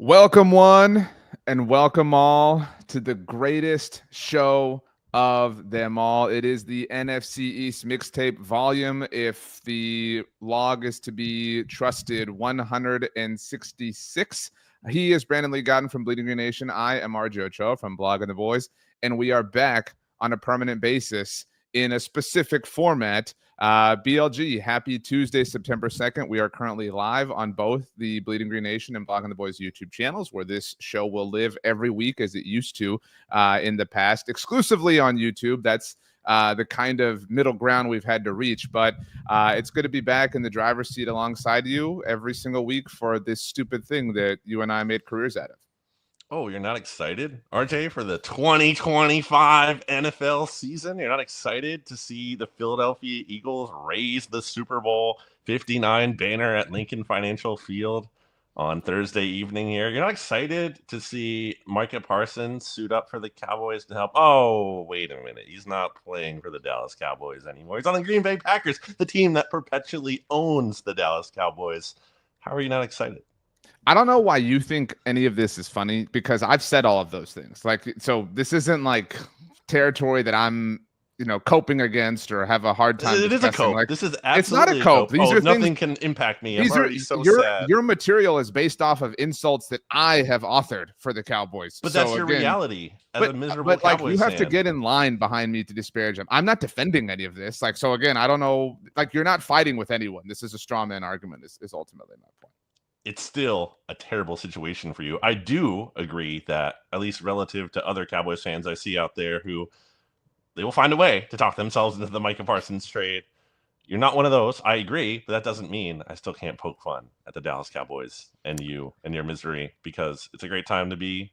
Welcome one and welcome all to the greatest show of them all. It is the NFC East Mixtape volume, if the log is to be trusted, 166. He is Brandon Lee Gowton from Bleeding Green Nation. I am Ochoa from Blog and the Boys, and we are back on a permanent basis in a specific format. BLG, happy Tuesday, September 2nd. We are currently live on both the Bleeding Green Nation and Blogging the Boys YouTube channels, where this show will live every week as it used to in the past, exclusively on YouTube. That's the kind of middle ground we've had to reach, but it's good to be back in the driver's seat alongside you every single week for this stupid thing that you and I made careers out of. Oh, you're not excited, RJ, for the 2025 NFL season? You're not excited to see the Philadelphia Eagles raise the Super Bowl 59 banner at Lincoln Financial Field on Thursday evening here? You're not excited to see Micah Parsons suit up for the Cowboys to help? Oh, wait a minute. He's not playing for the Dallas Cowboys anymore. He's on the Green Bay Packers, the team that perpetually owns the Dallas Cowboys. How are you not excited? I don't know why you think any of this is funny, because I've said all of those things. So this isn't like territory that I'm, coping against or have a hard time. It is a cope. Like, this is absolutely it's not a cope. These are nothing things, can impact me. I'm already so sad. Your material is based off of insults that I have authored for the Cowboys. But that's your reality as a miserable Cowboys you have fan. to get in line behind me to disparage them. I'm not defending any of this. So again, I don't know. You're not fighting with anyone. This is a straw man argument. Is ultimately my point. It's still a terrible situation for you. I do agree that, at least relative to other Cowboys fans I see out there, who they will find a way to talk themselves into the Micah Parsons trade. You're not one of those. I agree, but that doesn't mean I still can't poke fun at the Dallas Cowboys and you and your misery, because it's a great time to be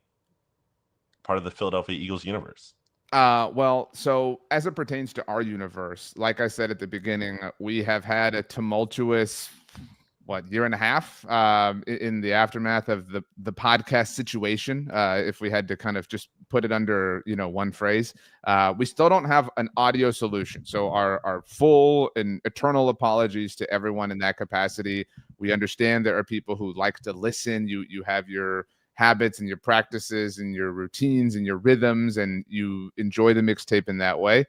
part of the Philadelphia Eagles universe. Well, so as it pertains to our universe, like I said at the beginning, we have had a tumultuous year and a half in the aftermath of the podcast situation. If we had to kind of just put it under one phrase, we still don't have an audio solution. So our full and eternal apologies to everyone in that capacity. We understand there are people who like to listen. You have your habits and your practices and your routines and your rhythms, and you enjoy the mixtape in that way.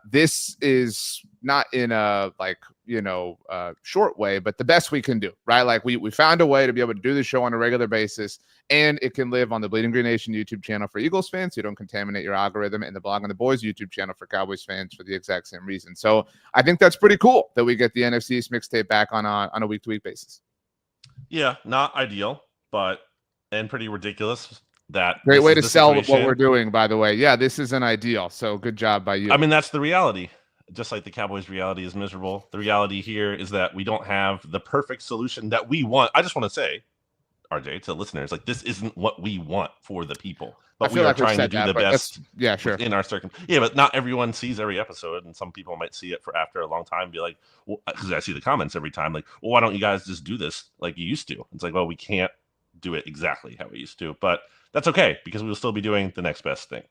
This is not in a short way, but the best we can do, right? We found a way to be able to do the show on a regular basis, and it can live on the Bleeding Green Nation YouTube channel for Eagles fans, so you don't contaminate your algorithm, and the Blog on the Boys YouTube channel for Cowboys fans for the exact same reason. So I think that's pretty cool that we get the NFC East Mixtape back on a week-to-week basis. Yeah, not ideal, and pretty ridiculous. Great way to sell what we're doing, by the way. Yeah, this isn't ideal, so good job by you. I mean, that's the reality. Just like the Cowboys' reality is miserable, the reality here is that we don't have the perfect solution that we want. I just want to say, RJ, to listeners, this isn't what we want for the people, but we are trying to do the best. Yeah, sure. In our yeah, but not everyone sees every episode, and some people might see it for after a long time and be like, well, because I see the comments every time, well, why don't you guys just do this like you used to? It's well, we can't do it exactly how we used to, but that's okay, because we will still be doing the next best thing.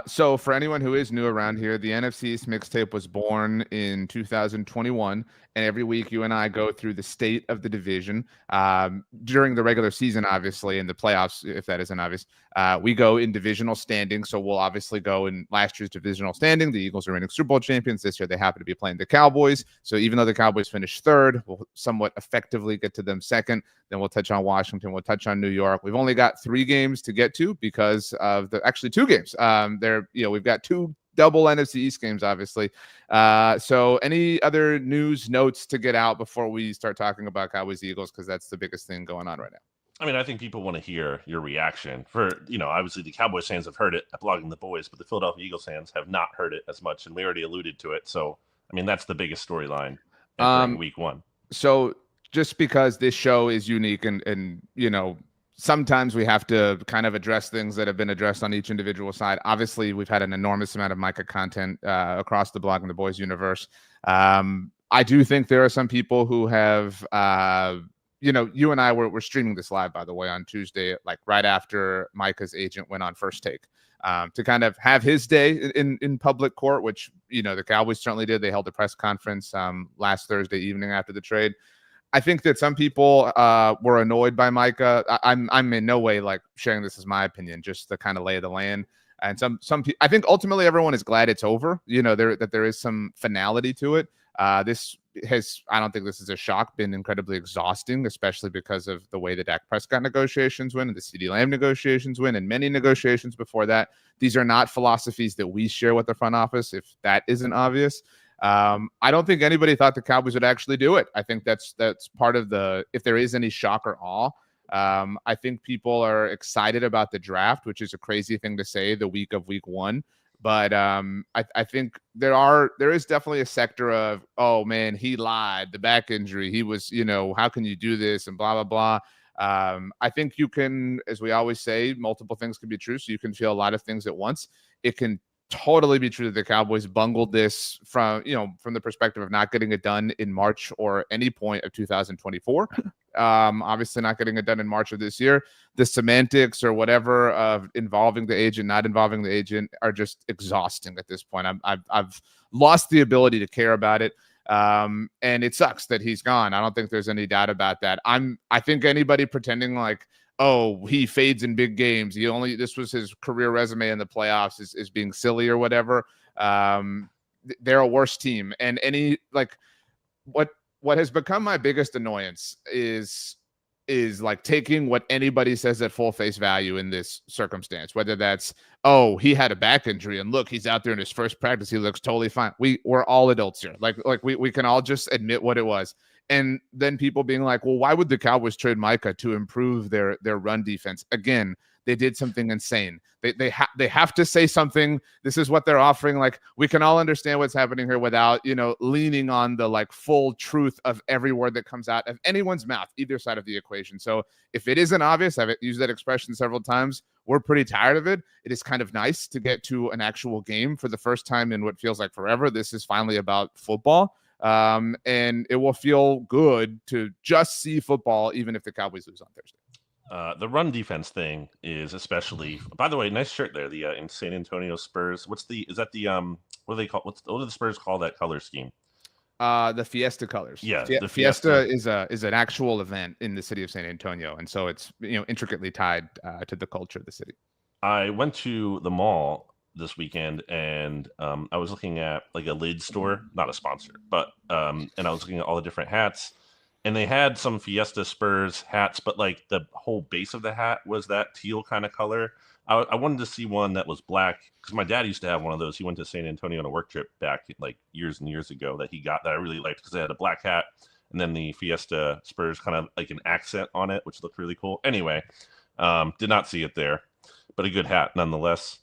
So for anyone who is new around here, the NFC East Mixtape was born in 2021, and every week you and I go through the state of the division during the regular season, obviously, and the playoffs, if that isn't obvious. We go in divisional standing, so we'll obviously go in last year's divisional standing. The Eagles are reigning Super Bowl champions. This year they happen to be playing the Cowboys, so even though the Cowboys finished third, we'll somewhat effectively get to them second. Then we'll touch on Washington. We'll touch on New York. We've only got 3 games to get to because of actually 2 games. We've got 2 double NFC East games, obviously. So any other news notes to get out before we start talking about Cowboys Eagles, because that's the biggest thing going on right now? I mean, I think people want to hear your reaction. Obviously the Cowboys fans have heard it at Blogging the Boys, but the Philadelphia Eagles fans have not heard it as much, and we already alluded to it. So, I mean, that's the biggest storyline entering week 1. So just because this show is unique and sometimes we have to kind of address things that have been addressed on each individual side. Obviously, we've had an enormous amount of Micah content across the Blog and the Boys universe. I do think there are some people who have, you and I were streaming this live, by the way, on Tuesday, right after Micah's agent went on First Take, to kind of have his day in public court, which, the Cowboys certainly did. They held a press conference last Thursday evening after the trade. I think that some people were annoyed by Micah. I'm in no way like sharing this as my opinion, just the kind of lay of the land. And some people, I think ultimately everyone is glad it's over. That there is some finality to it. This has, I don't think this is a shock, been incredibly exhausting, especially because of the way the Dak Prescott negotiations went and the CeeDee Lamb negotiations went and many negotiations before that. These are not philosophies that we share with the front office, if that isn't obvious. I don't think anybody thought the Cowboys would actually do it. I think that's part of if there is any shock or awe. I think people are excited about the draft, which is a crazy thing to say the week of week 1. But I think there is definitely a sector of, oh man, he lied, the back injury, he was, how can you do this and blah, blah, blah. I think you can, as we always say, multiple things can be true. So you can feel a lot of things at once. It can totally be true that the Cowboys bungled this from the perspective of not getting it done in March or any point of 2024. Obviously not getting it done in March of this year. The semantics or whatever of involving the agent, not involving the agent are just exhausting at this point. I've lost the ability to care about it. And it sucks that he's gone. I don't think there's any doubt about that. I think anybody pretending like, oh, he fades in big games, this was his career resume in the playoffs, is being silly or whatever. They're a worse team. And what has become my biggest annoyance is like taking what anybody says at full face value in this circumstance, whether that's, oh, he had a back injury and look, he's out there in his first practice, he looks totally fine. We're all adults here. Like we can all just admit what it was. And then people being like, well, why would the Cowboys trade Micah to improve their run defense? Again, they did something insane. They have to say something. This is what they're offering. Like, we can all understand what's happening here without, leaning on the like full truth of every word that comes out of anyone's mouth, either side of the equation. So if it isn't obvious, I've used that expression several times, we're pretty tired of it. It is kind of nice to get to an actual game for the first time in what feels like forever. This is finally about football. And it will feel good to just see football, even if the Cowboys lose on Thursday. The run defense thing is especially. By the way, nice shirt there. The in San Antonio Spurs. What do they call? What do the Spurs call that color scheme? The Fiesta colors. Yeah, the Fiesta is an actual event in the city of San Antonio, and so it's intricately tied to the culture of the city. I went to the mall this weekend, and I was looking at like a lid store, not a sponsor, but and I was looking at all the different hats, and they had some Fiesta Spurs hats, but like the whole base of the hat was that teal kind of color. I wanted to see one that was black because my dad used to have one of those. He went to San Antonio on a work trip back like years and years ago that he got that I really liked because they had a black hat and then the Fiesta Spurs kind of like an accent on it, which looked really cool. Anyway, did not see it there, but a good hat nonetheless.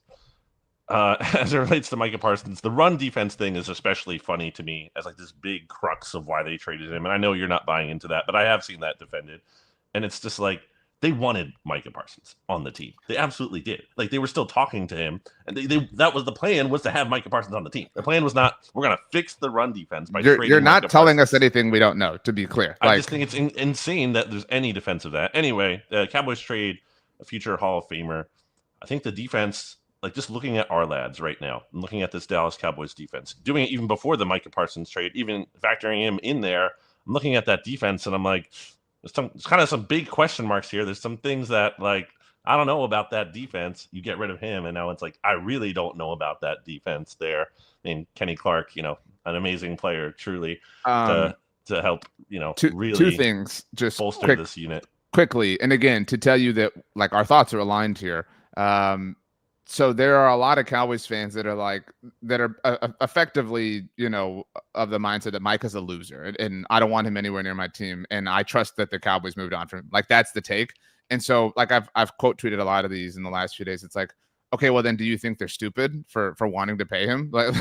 As it relates to Micah Parsons, the run defense thing is especially funny to me as like this big crux of why they traded him. And I know you're not buying into that, but I have seen that defended. And it's just like they wanted Micah Parsons on the team. They absolutely did. Like they were still talking to him, and that was the plan, was to have Micah Parsons on the team. The plan was not, we're going to fix the run defense by trading You're not Micah telling Parsons. us anything we don't know, to be clear. I just think it's insane that there's any defense of that. Anyway, the Cowboys trade a future Hall of Famer. I think the defense, like just looking at our lads right now and looking at this Dallas Cowboys defense, doing it even before the Micah Parsons trade, even factoring him in there, I'm looking at that defense and I'm like, there's kind of some big question marks here. There's some things that like, I don't know about that defense. You get rid of him and now it's like, I really don't know about that defense there. I mean, Kenny Clark, an amazing player, truly, to help, really two things, just bolster this unit. Quickly, and again, to tell you that like our thoughts are aligned here. So there are a lot of Cowboys fans that are effectively, of the mindset that Micah's a loser and I don't want him anywhere near my team. And I trust that the Cowboys moved on from him. Like that's the take. And so like I've quote tweeted a lot of these in the last few days. It's like, okay, well then do you think they're stupid for wanting to pay him? Like,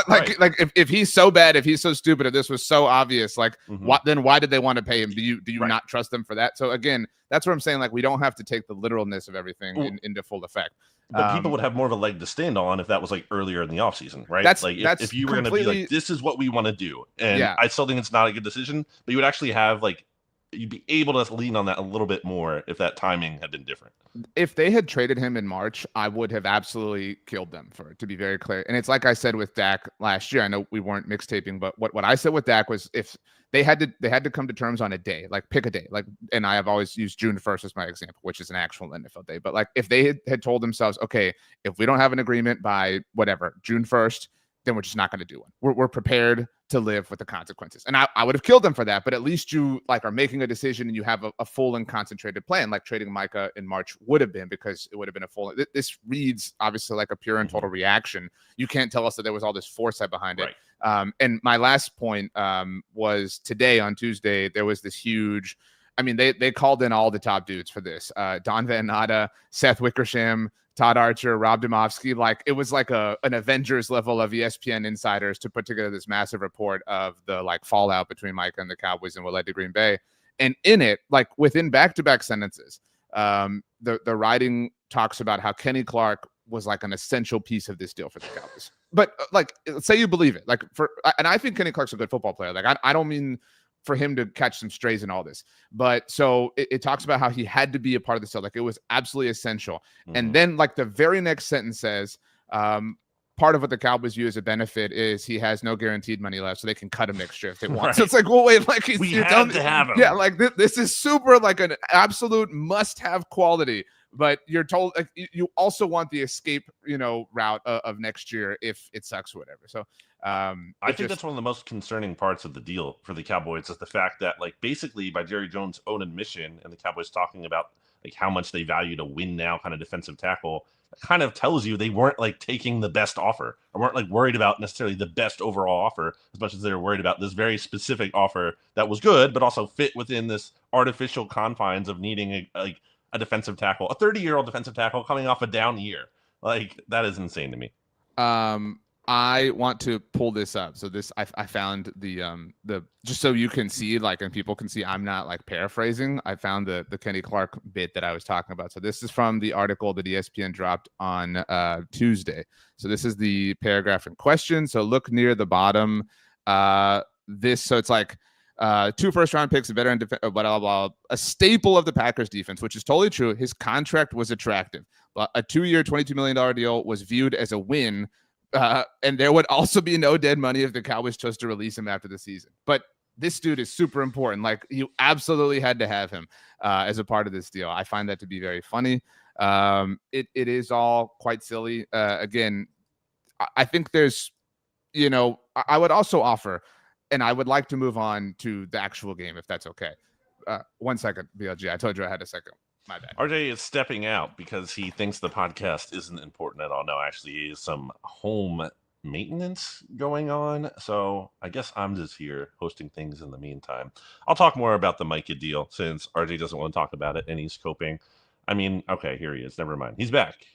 Right. like if he's so bad, if he's so stupid, if this was so obvious, like Mm-hmm. why did they want to pay him? Do you Right. not trust them for that? So again, that's what I'm saying. Like we don't have to take the literalness of everything into full effect. But people would have more of a leg to stand on if that was like earlier in the offseason, right? That's if you were going to be like, this is what we want to do. And Yeah. I still think it's not a good decision, but you would actually have like, you'd be able to lean on that a little bit more if that timing had been different. If they had traded him in March, I would have absolutely killed them for it, to be very clear. And it's like I said with Dak last year. I know we weren't mixtaping, but what I said with Dak was if they had to come to terms on a day, like pick a day, like, and I have always used June 1st as my example, which is an actual NFL day. But like if they had told themselves, okay, if we don't have an agreement by whatever, June 1st, then we're just not going to do one. We're prepared to live with the consequences. And I would have killed them for that, but at least you like are making a decision and you have a full and concentrated plan, like trading Micah in March would have been, because it would have been a full. This reads obviously like a pure and total reaction. You can't tell us that there was all this foresight behind it. Right. And my last point was today on Tuesday, there was this huge, I mean, they called in all the top dudes for this. Don Van Natta, Seth Wickersham, Todd Archer, Rob Domofsky. Like it was like an Avengers level of ESPN insiders to put together this massive report of the like fallout between Micah and the Cowboys and what led to Green Bay. And in it, like within back-to-back sentences, the writing talks about how Kenny Clark was like an essential piece of this deal for the Cowboys. But like, say you believe it, like and I think Kenny Clark's a good football player. Like I don't mean for him to catch some strays and all this, but so it talks about how he had to be a part of the deal. Like it was absolutely essential. And then like the very next sentence says, part of what the Cowboys view as a benefit is he has no guaranteed money left, so they can cut him next year if they want. Right. So it's like, well, wait, like we have to have him. Yeah, like this is super like an absolute must-have quality. But you're told like, you also want the escape, route of next year if it sucks or whatever. So I think that's one of the most concerning parts of the deal for the Cowboys is the fact that like basically by Jerry Jones' own admission and the Cowboys talking about like how much they value a win now kind of defensive tackle, it kind of tells you they weren't like taking the best offer or weren't like worried about necessarily the best overall offer as much as they were worried about this very specific offer that was good, but also fit within this artificial confines of needing a defensive tackle, a 30-year-old defensive tackle coming off a down year. Like that is insane to me. I want to pull this up. So this, I found the just so you can see, like, and people can see, I'm not like paraphrasing. I found the Kenny Clark bit that I was talking about. So this is from the article that ESPN dropped on Tuesday. So this is the paragraph in question. So look near the bottom. So it's like 2 first-round picks, a veteran, blah, blah, blah, a staple of the Packers defense, which is totally true. His contract was attractive. A 2-year, $22 million deal was viewed as a win. And there would also be no dead money if the Cowboys chose to release him after the season. But this dude is super important. Like you absolutely had to have him as a part of this deal. I find that to be very funny. It is all quite silly. Again, I think there's, I would also offer, and I would like to move on to the actual game if that's okay. 1 second, BLG. I told you I had a second. My bad. RJ is stepping out because he thinks the podcast isn't important at all. No, actually, is some home maintenance going on. So I guess I'm just here hosting things in the meantime. I'll talk more about the Micah deal since RJ doesn't want to talk about it and he's coping. I mean, okay, here he is. Never mind. He's back.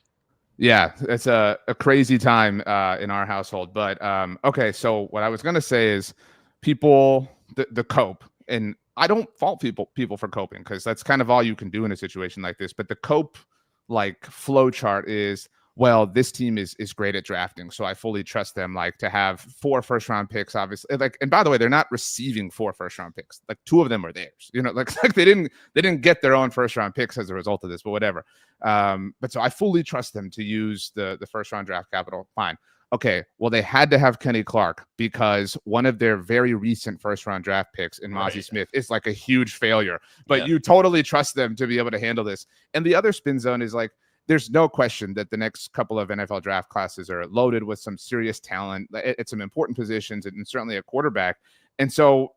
Yeah, it's a crazy time in our household. But okay, so what I was going to say is people, the cope, and I don't fault people for coping because that's kind of all you can do in a situation like this. But the cope like flow chart is, well, this team is great at drafting, so I fully trust them like to have 4 first-round picks, obviously. Like, and by the way, they're not receiving 4 first-round picks. Like 2 of them are theirs. Like they didn't get their own first-round picks as a result of this, but whatever. But so I fully trust them to use the first-round draft capital. Fine. Okay, well, they had to have Kenny Clark because one of their very recent first-round draft picks in Mozzie Smith is like a huge failure. But you totally trust them to be able to handle this. And the other spin zone is like, there's no question that the next couple of NFL draft classes are loaded with some serious talent at some important positions and certainly a quarterback. And so,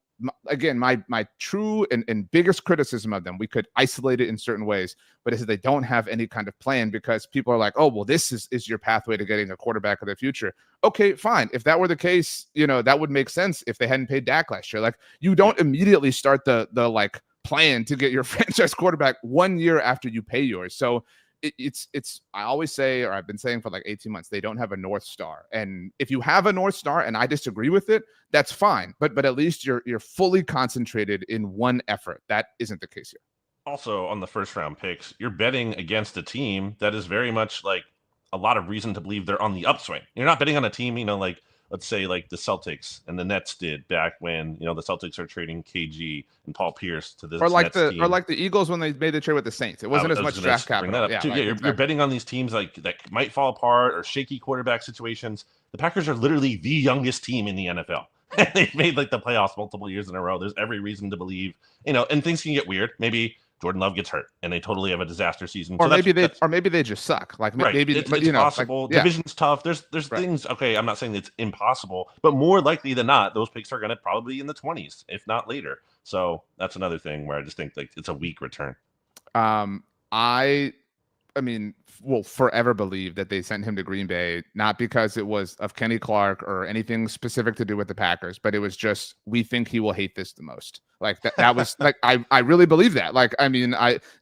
again, my true and biggest criticism of them, we could isolate it in certain ways, but is that they don't have any kind of plan because people are like, oh, well, this is your pathway to getting a quarterback of the future. Okay, fine. If that were the case, that would make sense if they hadn't paid Dak last year. Like you don't immediately start the like plan to get your franchise quarterback 1 year after you pay yours. So it's I always say, or I've been saying for like 18 months, they don't have a North Star. And if you have a North Star and I disagree with it, that's fine. But at least you're fully concentrated in one effort. That isn't the case here. Also, on the first round picks, you're betting against a team that is very much like a lot of reason to believe they're on the upswing. You're not betting on a team, like let's say like the Celtics and the Nets did back when, the Celtics are trading KG and Paul Pierce to this or like Nets team. Or like the Eagles when they made the trade with the Saints. It wasn't as much draft capital. You're betting on these teams like that might fall apart or shaky quarterback situations. The Packers are literally the youngest team in the NFL. They've made like the playoffs multiple years in a row. There's every reason to believe, and things can get weird. Maybe Jordan Love gets hurt and they totally have a disaster season. Or maybe they just suck. Like right. maybe It's possible. Like, yeah. Division's tough. There's Right. things. Okay, I'm not saying it's impossible, but more likely than not, those picks are going to probably be in the 20s, if not later. So that's another thing where I just think like it's a weak return. I mean, will forever believe that they sent him to Green Bay, not because it was of Kenny Clark or anything specific to do with the Packers, but it was just, we think he will hate this the most. Like that was like, I really believe that. Like, I mean,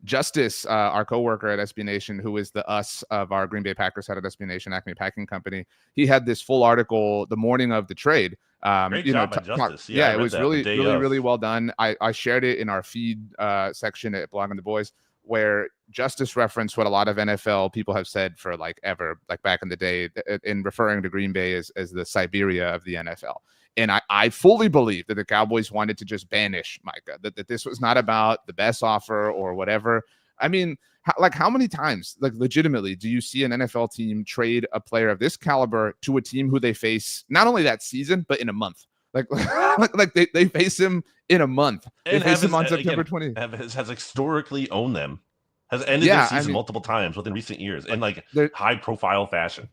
Justice, our coworker at SB Nation, who is the us of our Green Bay Packers side at SB Nation, Acme Packing Company, he had this full article the morning of the trade. Great job by Justice. Yeah, it was really well done. I shared it in our feed section at Blogging the Boys, where Justice referenced what a lot of NFL people have said for like ever, like back in the day, in referring to Green Bay as the Siberia of the NFL. And I fully believe that the Cowboys wanted to just banish Micah, that this was not about the best offer or whatever. I mean, how many times, like legitimately, do you see an NFL team trade a player of this caliber to a team who they face not only that season, but in a month? Like they face him in a month. They face him on September 20th. Has historically owned them. Has ended their season multiple times within recent years in like high profile fashion.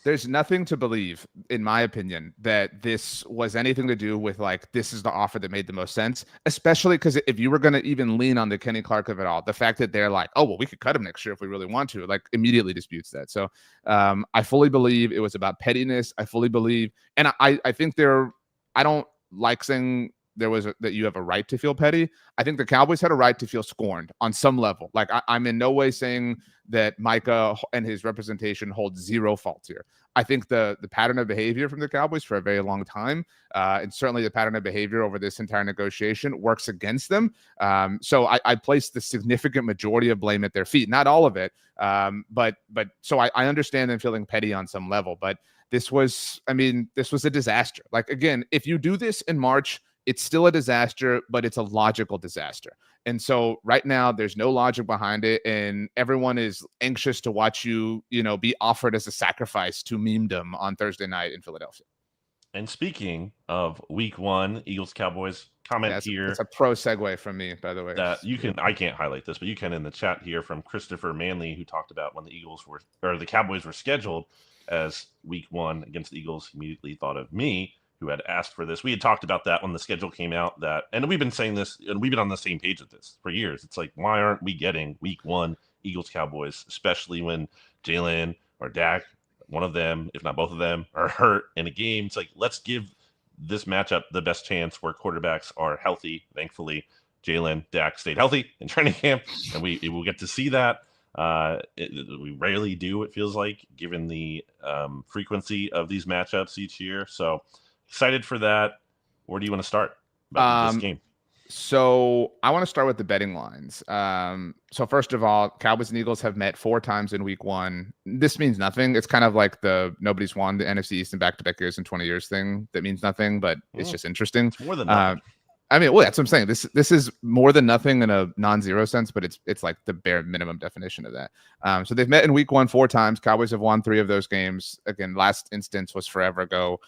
There's nothing to believe, in my opinion, that this was anything to do with like, this is the offer that made the most sense, especially because if you were going to even lean on the Kenny Clark of it all, the fact that they're like, oh, well, we could cut him next year if we really want to, like immediately disputes that. So I fully believe it was about pettiness. I fully believe, and I think I don't like saying that you have a right to feel petty. I think the Cowboys had a right to feel scorned on some level. Like I'm in no way saying that Micah and his representation hold zero fault here. I think the pattern of behavior from the Cowboys for a very long time, and certainly the pattern of behavior over this entire negotiation, works against them. So I place the significant majority of blame at their feet, not all of it. But so I understand them feeling petty on some level, but this was a disaster. Like, again, if you do this in March, it's still a disaster, but it's a logical disaster. And so right now there's no logic behind it. And everyone is anxious to watch you, be offered as a sacrifice to memedom on Thursday night in Philadelphia. And speaking of week one, Eagles Cowboys, comment here. It's a pro segue from me, by the way. That I can't highlight this, but you can in the chat here from Christopher Manley, who talked about when the Cowboys were scheduled as week one against the Eagles. He immediately thought of me, who had asked for this. We had talked about that when the schedule came out, and we've been saying this, and we've been on the same page with this for years. It's like, why aren't we getting week one Eagles Cowboys, especially when Jalen or Dak, one of them, if not both of them, are hurt in a game? It's like, let's give this matchup the best chance where quarterbacks are healthy. Thankfully, Jalen, Dak stayed healthy in training camp, and we will get to see that. We rarely do, it feels like, given the frequency of these matchups each year. So excited for that. Where do you want to start about this game? So I want to start with the betting lines. So first of all, Cowboys and Eagles have met 4 times in week one. This means nothing. It's kind of like nobody's won the NFC East in back-to-back years in 20 years thing. That means nothing, but it's just interesting. It's more than nothing. Well, that's what I'm saying. This is more than nothing in a non-zero sense, but it's like the bare minimum definition of that. So they've met in week one 4 times. Cowboys have won 3 of those games. Again, last instance was forever ago.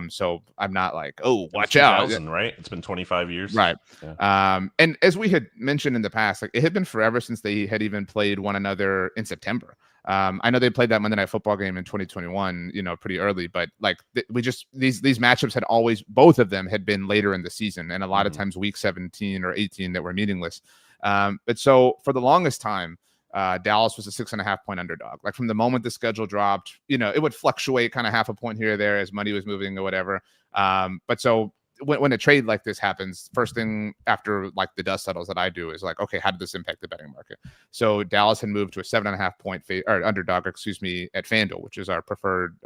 So I'm not like, oh, watch out. Right? It's been 25 years. Right. Yeah. And as we had mentioned in the past, like it had been forever since they had even played one another in September. I know they played that Monday Night Football game in 2021, pretty early, but like these matchups had always, both of them had been later in the season, and a lot of times week 17 or 18 that were meaningless. But so for the longest time, Dallas was a 6.5 point underdog. Like from the moment the schedule dropped, it would fluctuate kind of half a point here or there as money was moving or whatever. But so when a trade like this happens, first thing after like the dust settles that I do is like, okay, how did this impact the betting market? So Dallas had moved to a 7.5 point underdog, at FanDuel, which is our preferred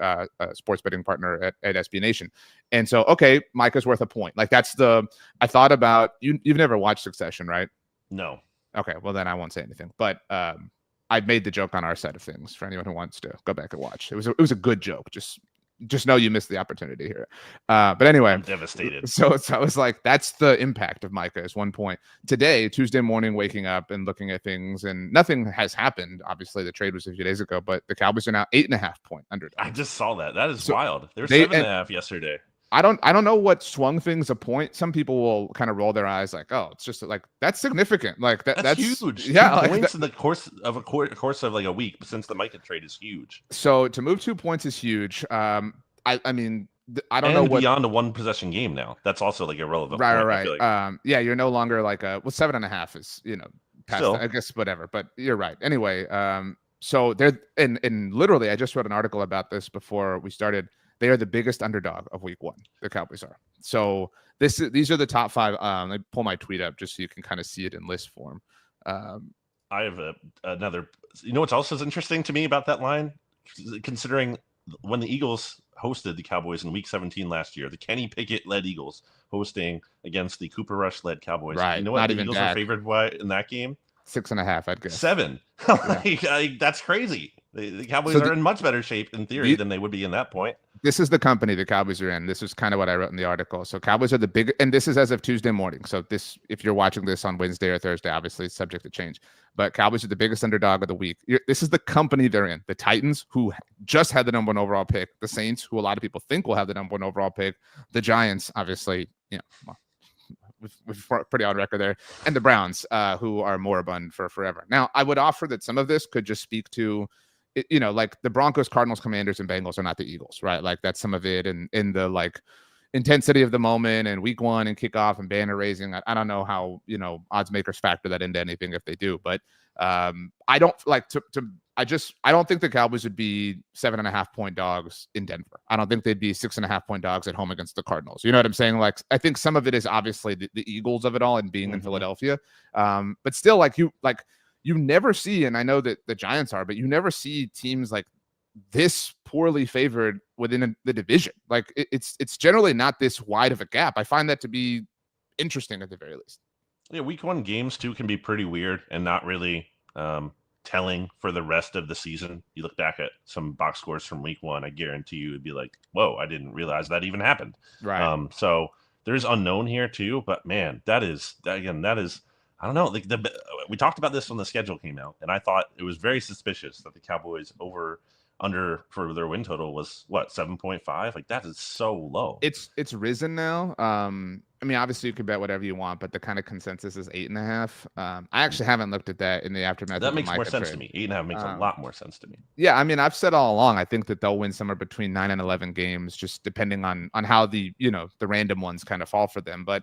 sports betting partner at SB Nation. And so, okay, Micah's worth a point. Like I thought about you've never watched Succession, right? No. Okay, well then I won't say anything. But I made the joke on our side of things for anyone who wants to go back and watch. It was a good joke. Just know you missed the opportunity here. But anyway, I'm devastated. So I was like, that's the impact of Micah is 1 point. Today, Tuesday morning, waking up and looking at things, and nothing has happened. Obviously, the trade was a few days ago, but the Cowboys are now 8.5 point underdog. I just saw that. That is wild. They were 7.5 yesterday. I don't know what swung things a point. Some people will kind of roll their eyes like, oh, it's just like that's significant. Like that's huge. yeah, 2 points in the course of like a week since the Micah trade is huge. So to move 2 points is huge. I mean, I don't know what beyond a one possession game now. That's also like a relevant right, point. right. I feel like. Yeah, you're no longer like 7.5 is past Still. that, I guess whatever. But you're right. Anyway, so they're and literally I just wrote an article about this before we started. They are the biggest underdog of week 1. The Cowboys are. So these are the top 5. Let me pull my tweet up just so you can kind of see it in list form. I have another. You know what's also interesting to me about that line, considering when the Eagles hosted the Cowboys in Week 17 last year, the Kenny Pickett-led Eagles hosting against the Cooper Rush-led Cowboys. Right. You know what the Eagles are favored by in that game? 6.5, I'd guess. 7. Like, that's crazy. The Cowboys are in much better shape in theory than they would be in that point. This is the company the Cowboys are in. This is kind of what I wrote in the article. So Cowboys are the big, and this is as of Tuesday morning. So this, if you're watching this on Wednesday or Thursday, obviously it's subject to change. But Cowboys are the biggest underdog of the week. This is the company they're in. The Titans, who just had the number 1 overall pick. The Saints, who a lot of people think will have the number 1 overall pick. The Giants, obviously, we're pretty on record there. And the Browns, who are moribund for forever. Now, I would offer that some of this could just speak to, like the Broncos, Cardinals, Commanders, and Bengals are not the Eagles, right? Like that's some of it, and in the like intensity of the moment and week 1 and kickoff and banner raising. I don't know how odds makers factor that into anything if they do, but I don't like to. I don't think the Cowboys would be 7.5 point dogs in Denver. I don't think they'd be 6.5 point dogs at home against the Cardinals. You know what I'm saying? Like I think some of it is obviously the Eagles of it all and being in Philadelphia, but still you never see, and I know that the Giants are, but you never see teams like this poorly favored within the division. Like it's generally not this wide of a gap. I find that to be interesting at the very least. Yeah, week 1 games too can be pretty weird and not really telling for the rest of the season. You look back at some box scores from week 1, I guarantee you would be like, whoa, I didn't realize that even happened. Right. So there's unknown here too, but man, that is I don't know. We talked about this when the schedule came out, and I thought it was very suspicious that the Cowboys under for their win total was 7.5. Like that is so low. It's risen now. I mean, obviously you could bet whatever you want, but the kind of consensus is 8.5. I actually haven't looked at that in the aftermath. That makes more sense to me. 8.5 makes a lot more sense to me. Yeah, I mean, I've said all along, I think that they'll win somewhere between 9 and 11 games, just depending on how the random ones kind of fall for them. But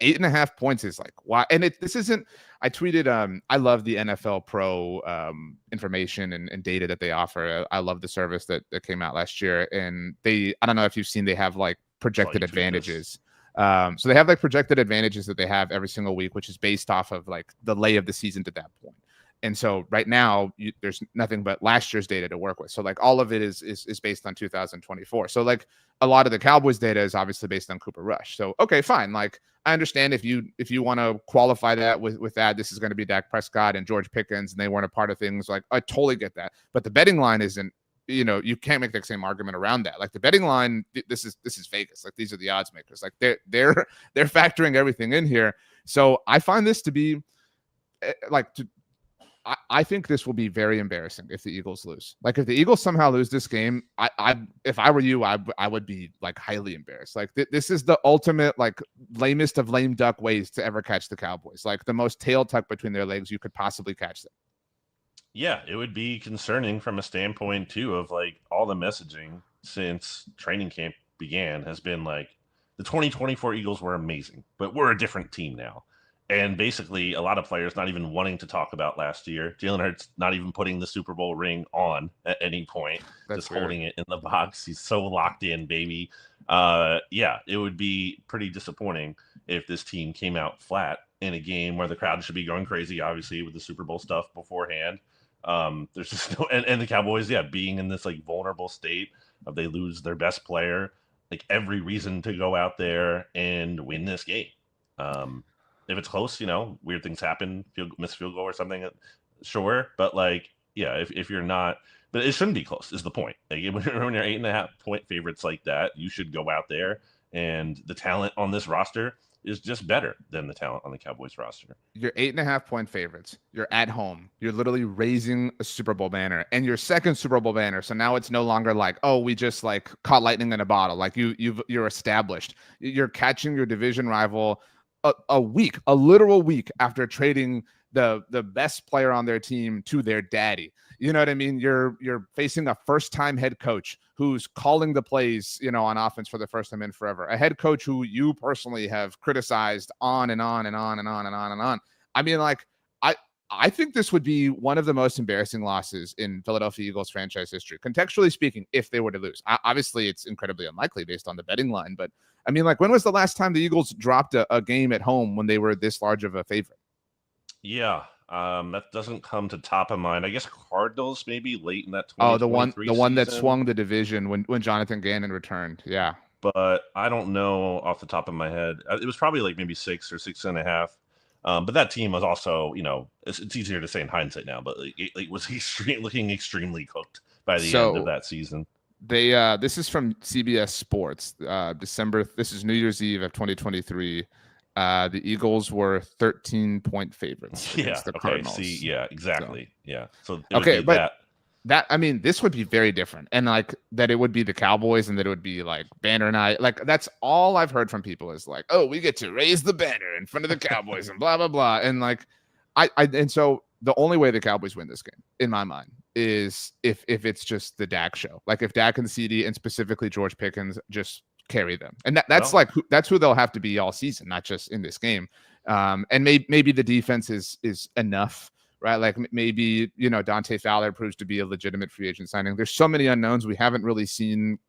8.5 points is like, why? And this isn't, I tweeted, I love the NFL Pro information and data that they offer. I love the service that came out last year. And I don't know if you've seen, they have like projected advantages. So they have like projected advantages that they have every single week, which is based off of like the lay of the season to that point. And so right now there's nothing but last year's data to work with. So like all of it is based on 2024. So like a lot of the Cowboys data is obviously based on Cooper Rush. So, okay, fine. Like I understand if you want to qualify that with that, this is going to be Dak Prescott and George Pickens and they weren't a part of things. Like I totally get that. But the betting line isn't, you can't make the same argument around that. Like the betting line, this is Vegas. Like these are the odds makers. Like they're factoring everything in here. So I find this to be I think this will be very embarrassing if the Eagles lose. Like if the Eagles somehow lose this game, if I were you, I would be like highly embarrassed. Like this is the ultimate like lamest of lame duck ways to ever catch the Cowboys. Like the most tail tucked between their legs you could possibly catch them. Yeah, it would be concerning from a standpoint too of like all the messaging since training camp began has been like the 2024 Eagles were amazing, but we're a different team now. And basically, a lot of players not even wanting to talk about last year. Jalen Hurts not even putting the Super Bowl ring on at any point, just holding it in the box. He's so locked in, baby. Yeah, it would be pretty disappointing if this team came out flat in a game where the crowd should be going crazy, obviously, with the Super Bowl stuff beforehand. There's just no, and the Cowboys, being in this like vulnerable state of they lose their best player, like every reason to go out there and win this game. If it's close, weird things happen, miss field goal or something, sure. But like, yeah, if you're not, but it shouldn't be close is the point. Like when you're 8.5 point favorites like that, you should go out there. And the talent on this roster is just better than the talent on the Cowboys roster. You're 8.5-point favorites. You're at home. You're literally raising a Super Bowl banner and your second Super Bowl banner. So now it's no longer like, oh, we just like caught lightning in a bottle. Like you're established. You're catching your division rival a literal week after trading the best player on their team to their daddy. You know what I mean? You're facing a first-time head coach who's calling the plays, on offense for the first time in forever. A head coach who you personally have criticized on and on and on and on and on and on. I mean, like, I think this would be one of the most embarrassing losses in Philadelphia Eagles franchise history, contextually speaking, if they were to lose. Obviously, it's incredibly unlikely based on the betting line. But, I mean, like, when was the last time the Eagles dropped a game at home when they were this large of a favorite? Yeah, that doesn't come to top of mind. I guess Cardinals maybe late in that 2023 the one that season. swung the division when Jonathan Gannon returned. Yeah. But I don't know off the top of my head. It was probably like maybe 6 or 6.5. But that team was also, it's easier to say in hindsight now, but it was looking extremely cooked by the end of that season. They this is from CBS Sports, December. This is New Year's Eve of 2023. The Eagles were 13-point favorites against the Cardinals. Yeah, exactly. So, yeah. So okay, but that I mean, this would be very different, and like that it would be the Cowboys, and that it would be like banner night. Like that's all I've heard from people is like, oh, we get to raise the banner in front of the Cowboys and blah blah blah, and like and so the only way the Cowboys win this game, in my mind, is if it's just the Dak show. Like if Dak and CD and specifically George Pickens just carry them, and that's that's who they'll have to be all season, not just in this game. And maybe the defense is enough, right? Like maybe Dante Fowler proves to be a legitimate free agent signing. There's so many unknowns. We haven't seen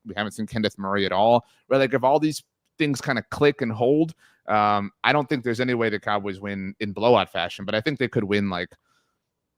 Kenneth Murray at all, right? Like if all these things kind of click and hold, I don't think there's any way the Cowboys win in blowout fashion, but I think they could win like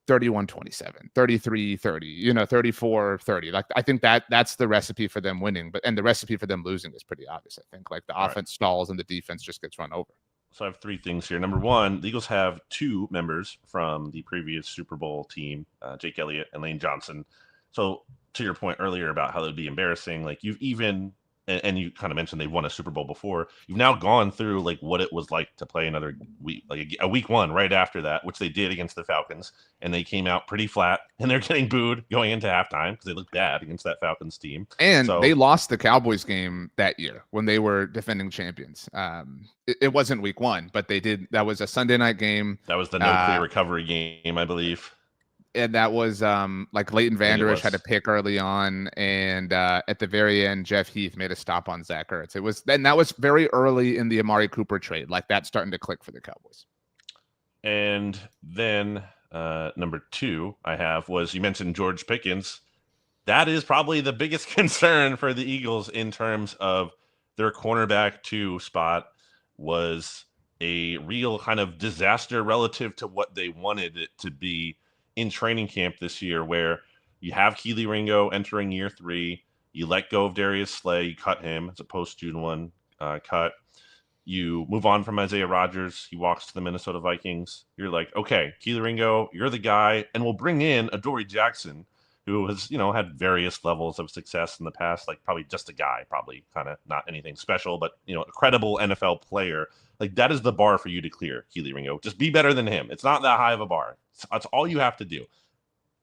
31-27, 33-30, 34-30. Like I think that's the recipe for them winning, and the recipe for them losing is pretty obvious. I think like the offense stalls and the defense just gets run over. So I have 3 things here. Number 1, the Eagles have 2 members from the previous Super Bowl team, Jake Elliott and Lane Johnson. So to your point earlier about how it would be embarrassing, like you've even and you kind of mentioned they won a Super Bowl before. You've now gone through like what it was like to play another week, like a week 1 right after that, which they did against the Falcons, and they came out pretty flat, and they're getting booed going into halftime because they looked bad against that Falcons team. And they lost the Cowboys game that year when they were defending champions. It wasn't week 1, but they did. That was a Sunday night game. That was the no clear recovery game, I believe. And that was like Leighton Vander Esch had a pick early on, and at the very end, Jeff Heath made a stop on Zach Ertz. That was very early in the Amari Cooper trade. Like that's starting to click for the Cowboys. And then number 2 I have was, you mentioned George Pickens. That is probably the biggest concern for the Eagles in terms of their cornerback 2 spot was a real kind of disaster relative to what they wanted it to be in training camp this year, where you have Kelee Ringo entering year 3, you let go of Darius Slay, you cut him as a post-June 1 cut. You move on from Isaiah Rodgers, he walks to the Minnesota Vikings. You're like, okay, Kelee Ringo, you're the guy, and we'll bring in Adoree Jackson, who has, had various levels of success in the past, like probably just a guy, probably kind of not anything special, but a credible NFL player. Like that is the bar for you to clear, Kelee Ringo. Just be better than him. It's not that high of a bar. That's all you have to do.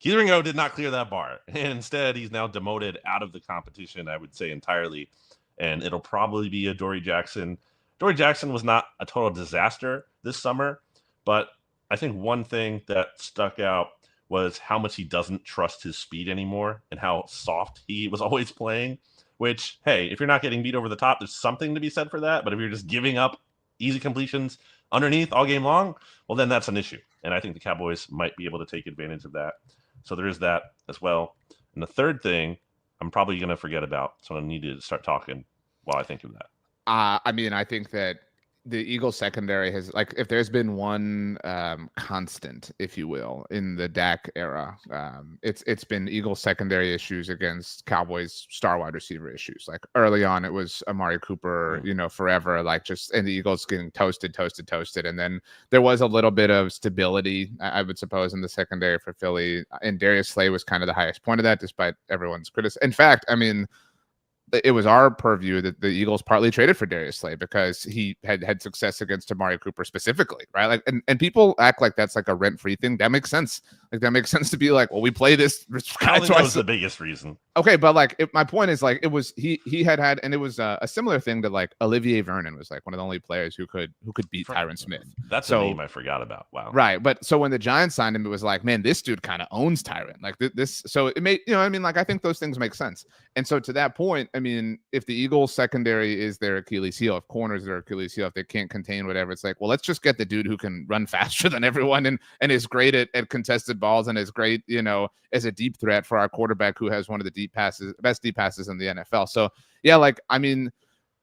Kelee Ringo did not clear that bar. And instead, he's now demoted out of the competition, I would say, entirely. And it'll probably be Adoree Jackson. Adoree Jackson was not a total disaster this summer, but I think one thing that stuck out was how much he doesn't trust his speed anymore and how soft he was always playing, which, hey, if you're not getting beat over the top, there's something to be said for that. But if you're just giving up easy completions underneath all game long, well, then that's an issue. And I think the Cowboys might be able to take advantage of that. So there is that as well. And the third thing I'm probably going to forget about, so I need to start talking while I think of that. I mean, I think that the Eagles secondary has, like, if there's been one constant, if you will, in the Dak era, it's been Eagles secondary issues against Cowboys star wide receiver issues. Like early on, it was Amari Cooper, forever, like just, and the Eagles getting toasted. And then there was a little bit of stability, I would suppose, in the secondary for Philly. And Darius Slay was kind of the highest point of that, despite everyone's criticism. In fact, I mean, it was our purview that the Eagles partly traded for Darius Slay because he had success against Amari Cooper specifically, right? Like, and people act like that's like a rent-free thing. That makes sense. Like, that makes sense to be like, well, we play this. I don't think that was the biggest reason. Okay, but like, my point is like, it was he had, and it was a similar thing to like Olivier Vernon was like one of the only players who could beat Tyron Smith. That's a name I forgot about. Wow. Right, but so when the Giants signed him, it was like, man, this dude kind of owns Tyron. Like this, so it made, you know, I mean, like, I think those things make sense. And so to that point, I mean, if the Eagles secondary is their Achilles heel, if corners their Achilles heel, if they can't contain whatever, it's like, well, let's just get the dude who can run faster than everyone and is great at contested balls and is great, you know, as a deep threat for our quarterback who has one of the best deep passes in the NFL. So yeah, like, I mean,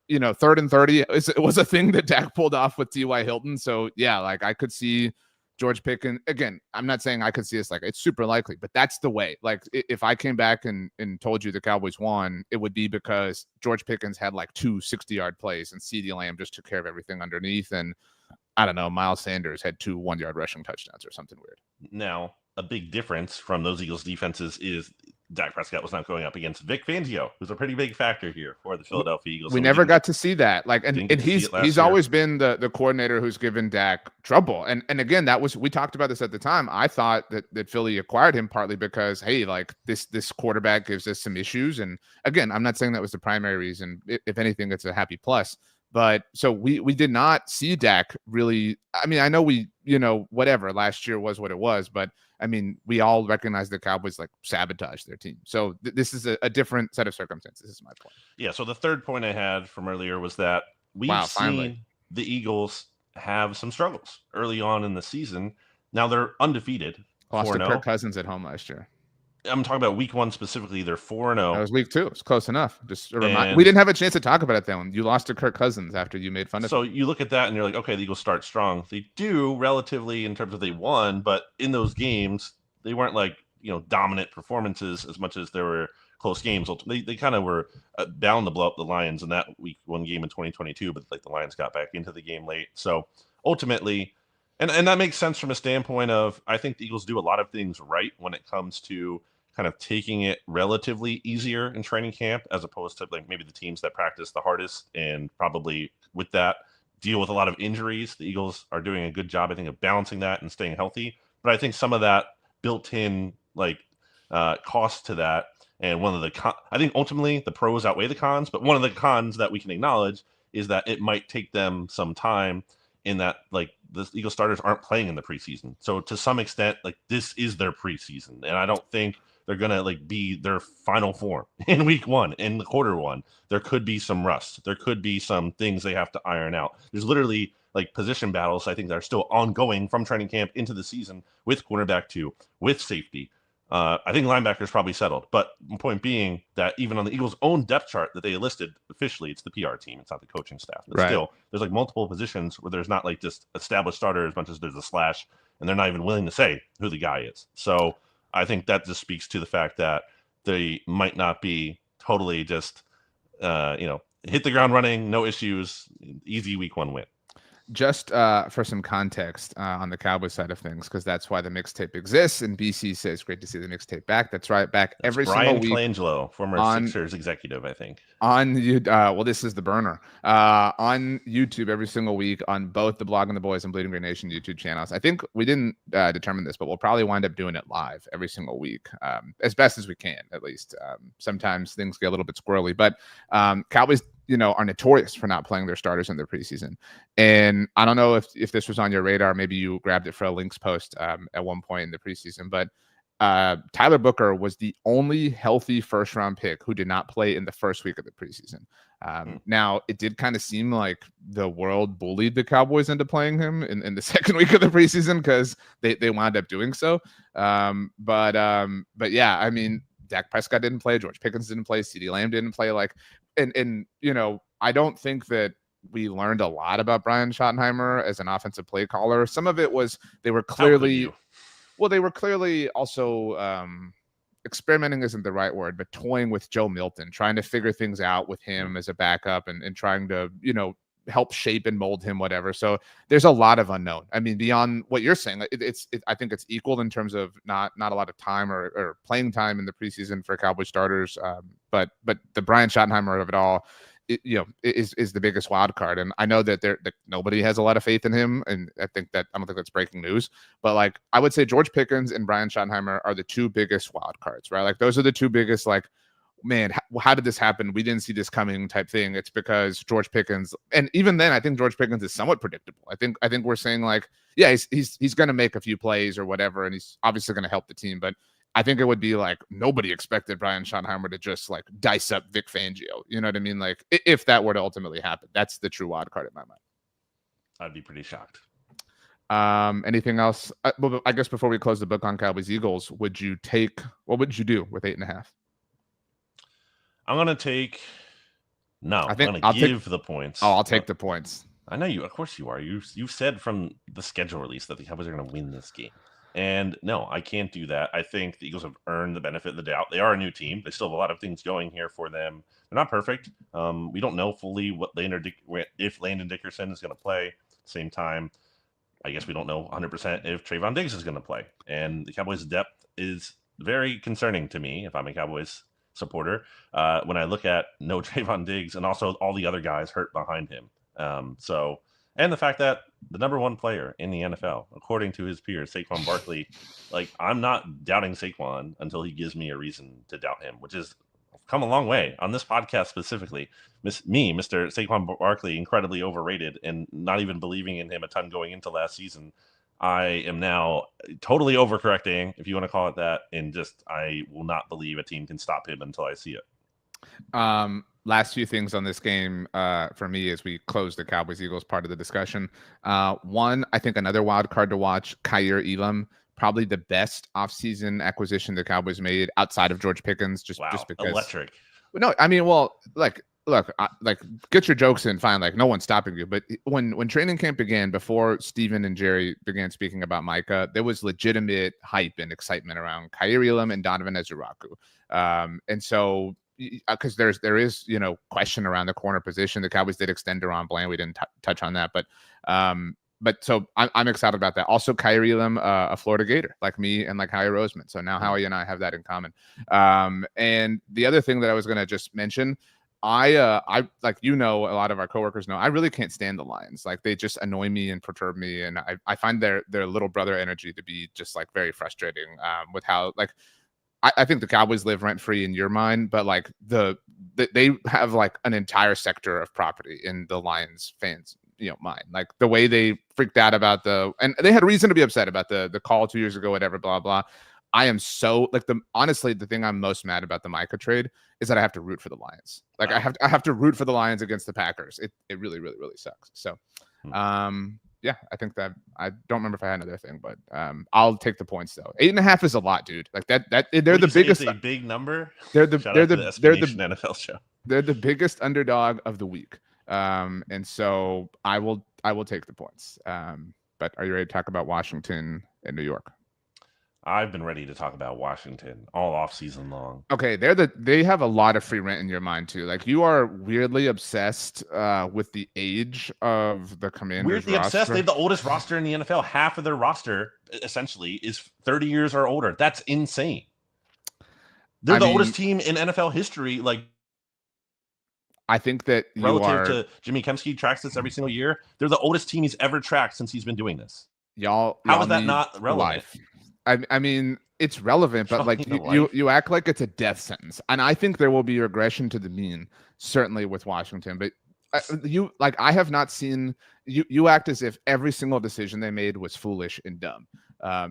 you know, 3rd and 30 it was a thing that Dak pulled off with T.Y. Hilton. So yeah, like, I could see George Pickens again. I'm not saying I could see it's like it's super likely, but that's the way. Like, if I came back and told you the Cowboys won, it would be because George Pickens had like 2 60-yard plays and CeeDee Lamb just took care of everything underneath. And I don't know, Miles Sanders had 2 1-yard rushing touchdowns or something weird. Now, a big difference from those Eagles defenses is Dak Prescott was not going up against Vic Fangio, who's a pretty big factor here for the Philadelphia Eagles. We never got to see that. Like, and he's always been the coordinator who's given Dak trouble. And again, we talked about this at the time. I thought that Philly acquired him partly because, hey, like, this quarterback gives us some issues. And again, I'm not saying that was the primary reason. If anything, it's a happy plus. But so we did not see Dak really. I mean, I know whatever, last year was what it was, but I mean, we all recognize the Cowboys like sabotage their team. So this is a different set of circumstances, is my point. Yeah. So the third point I had from earlier was that we've seen the Eagles have some struggles early on in the season. Now they're undefeated. Lost to Kirk Cousins at home last year. I'm talking about week 1 specifically. They're 4-0. That was week 2. It's close enough. Just a reminder. We didn't have a chance to talk about it then. You lost to Kirk Cousins after you made fun of him. So you look at that and you're like, okay, the Eagles start strong. They do relatively in terms of they won, but in those games, they weren't like, you know, dominant performances as much as there were close games. They kind of were bound to blow up the Lions in that week 1 game in 2022, but like the Lions got back into the game late. So ultimately, and that makes sense from a standpoint of, I think the Eagles do a lot of things right when it comes to kind of taking it relatively easier in training camp, as opposed to like maybe the teams that practice the hardest and probably with that deal with a lot of injuries. The Eagles are doing a good job, I think, of balancing that and staying healthy. But I think some of that built-in like cost to that, and one of the I think ultimately the pros outweigh the cons, but one of the cons that we can acknowledge is that it might take them some time in that, like, the Eagles starters aren't playing in the preseason. So to some extent, like, this is their preseason, and I don't think they're gonna like be their final form in week 1, in the quarter 1. There could be some rust. There could be some things they have to iron out. There's literally like position battles, I think, that are still ongoing from training camp into the season with cornerback 2, with safety. I think linebacker's probably settled. But the point being that even on the Eagles' own depth chart that they listed officially, it's the PR team, it's not the coaching staff. But still, there's like multiple positions where there's not like just established starter as much as there's a slash, and they're not even willing to say who the guy is. So I think that just speaks to the fact that they might not be totally just, hit the ground running, no issues, easy week 1 win. Just for some context on the Cowboys side of things, because that's why the mixtape exists. And BC says, great to see the mixtape back. That's right, back every Brian single week. Brian Colangelo, former Sixers executive, I think. Well, this is the burner. On YouTube every single week on both the Blog and the Boys and Bleeding Green Nation YouTube channels. I think we didn't determine this, but we'll probably wind up doing it live every single week, as best as we can, at least. Sometimes things get a little bit squirrely, but Cowboys, are notorious for not playing their starters in their preseason. And I don't know if this was on your radar. Maybe you grabbed it for a links post at one point in the preseason, but Tyler Booker was the only healthy first-round pick who did not play in the first week of the preseason. Now, it did kind of seem like the world bullied the Cowboys into playing him in the second week of the preseason because they wound up doing so. But yeah, I mean, Dak Prescott didn't play. George Pickens didn't play. CeeDee Lamb didn't play. And I don't think that we learned a lot about Brian Schottenheimer as an offensive play caller. Some of it was they were clearly also experimenting isn't the right word, but toying with Joe Milton, trying to figure things out with him as a backup and trying to, help shape and mold him, whatever. So there's a lot of unknown. I mean, beyond what you're saying, I think it's equal in terms of not a lot of time or playing time in the preseason for Cowboy starters. But the Brian Schottenheimer of it all, is the biggest wild card. And I know that nobody has a lot of faith in him. And I don't think that's breaking news, but like, I would say George Pickens and Brian Schottenheimer are the two biggest wild cards, right? Like those are the two biggest, like, man, how did this happen? We didn't see this coming type thing. It's because George Pickens, and even then, I think George Pickens is somewhat predictable. I think we're saying like, yeah, he's going to make a few plays or whatever, and he's obviously going to help the team. But I think it would be like nobody expected Brian Schottenheimer to just like dice up Vic Fangio. You know what I mean? Like if that were to ultimately happen, that's the true wild card in my mind. I'd be pretty shocked. Anything else? Well, I guess before we close the book on Cowboys Eagles, what would you do with 8.5? I'm going to take I'm going to give the points. Oh, I'll take the points. I know you. Of course you are. You said from the schedule release that the Cowboys are going to win this game. And no, I can't do that. I think the Eagles have earned the benefit of the doubt. They are a new team. They still have a lot of things going here for them. They're not perfect. We don't know fully if Landon Dickerson is going to play. At the same time, I guess we don't know 100% if Trayvon Diggs is going to play. And the Cowboys' depth is very concerning to me if I'm a Cowboys supporter when I look at no Trayvon Diggs and also all the other guys hurt behind him. And the fact that the number one player in the NFL, according to his peers, Saquon Barkley, like I'm not doubting Saquon until he gives me a reason to doubt him, which is come a long way on this podcast specifically. Mr. Saquon Barkley, incredibly overrated and not even believing in him a ton going into last season. I am now totally overcorrecting, if you want to call it that, and just I will not believe a team can stop him until I see it. Last few things on this game for me as we close the Cowboys-Eagles part of the discussion. One, I think another wild card to watch, Kaiir Elam, probably the best offseason acquisition the Cowboys made outside of George Pickens, just because. Electric. No, I mean, well, look, get your jokes in, fine. Like, no one's stopping you. But when training camp began, before Steven and Jerry began speaking about Micah, there was legitimate hype and excitement around Kaiir Elam and Donovan Ezuraku. And so, because there is question around the corner position. The Cowboys did extend Deron Bland. We didn't touch on that, but so I'm excited about that. Also, Kaiir Elam, a Florida Gator, like me and like Howie Roseman. So now Howie and I have that in common. And the other thing that I was going to just mention, I like, a lot of our coworkers know, I really can't stand the Lions. Like, they just annoy me and perturb me. And I find their little brother energy to be just like very frustrating with how, like, I think the Cowboys live rent free in your mind, but like they have like an entire sector of property in the Lions fans, mind. Like the way they freaked out about and they had reason to be upset about the call 2 years ago, whatever, blah, blah. I am so like honestly, the thing I'm most mad about the Micah trade is that I have to root for the Lions. Like I have to root for the Lions against the Packers. It really, really, really sucks. So, yeah, I think that I don't remember if I had another thing, but I'll take the points though. 8.5 is a lot, dude. Like they're the biggest. It's a big number. They're the NFL show. They're the biggest underdog of the week. And so I will take the points. But are you ready to talk about Washington and New York? I've been ready to talk about Washington all off season long. Okay, they have a lot of free rent in your mind too. Like you are weirdly obsessed with the age of the Commanders. Weirdly obsessed. They have the oldest roster in the NFL. Half of their roster essentially is 30 years or older. That's insane. They're the oldest team in NFL history. Like, I think that relative to Jimmy Kempski tracks this every single year. They're the oldest team he's ever tracked since he's been doing this. How is that not relevant? I mean, it's relevant, but like you act like it's a death sentence. And I think there will be regression to the mean, certainly with Washington. But I have not seen you act as if every single decision they made was foolish and dumb.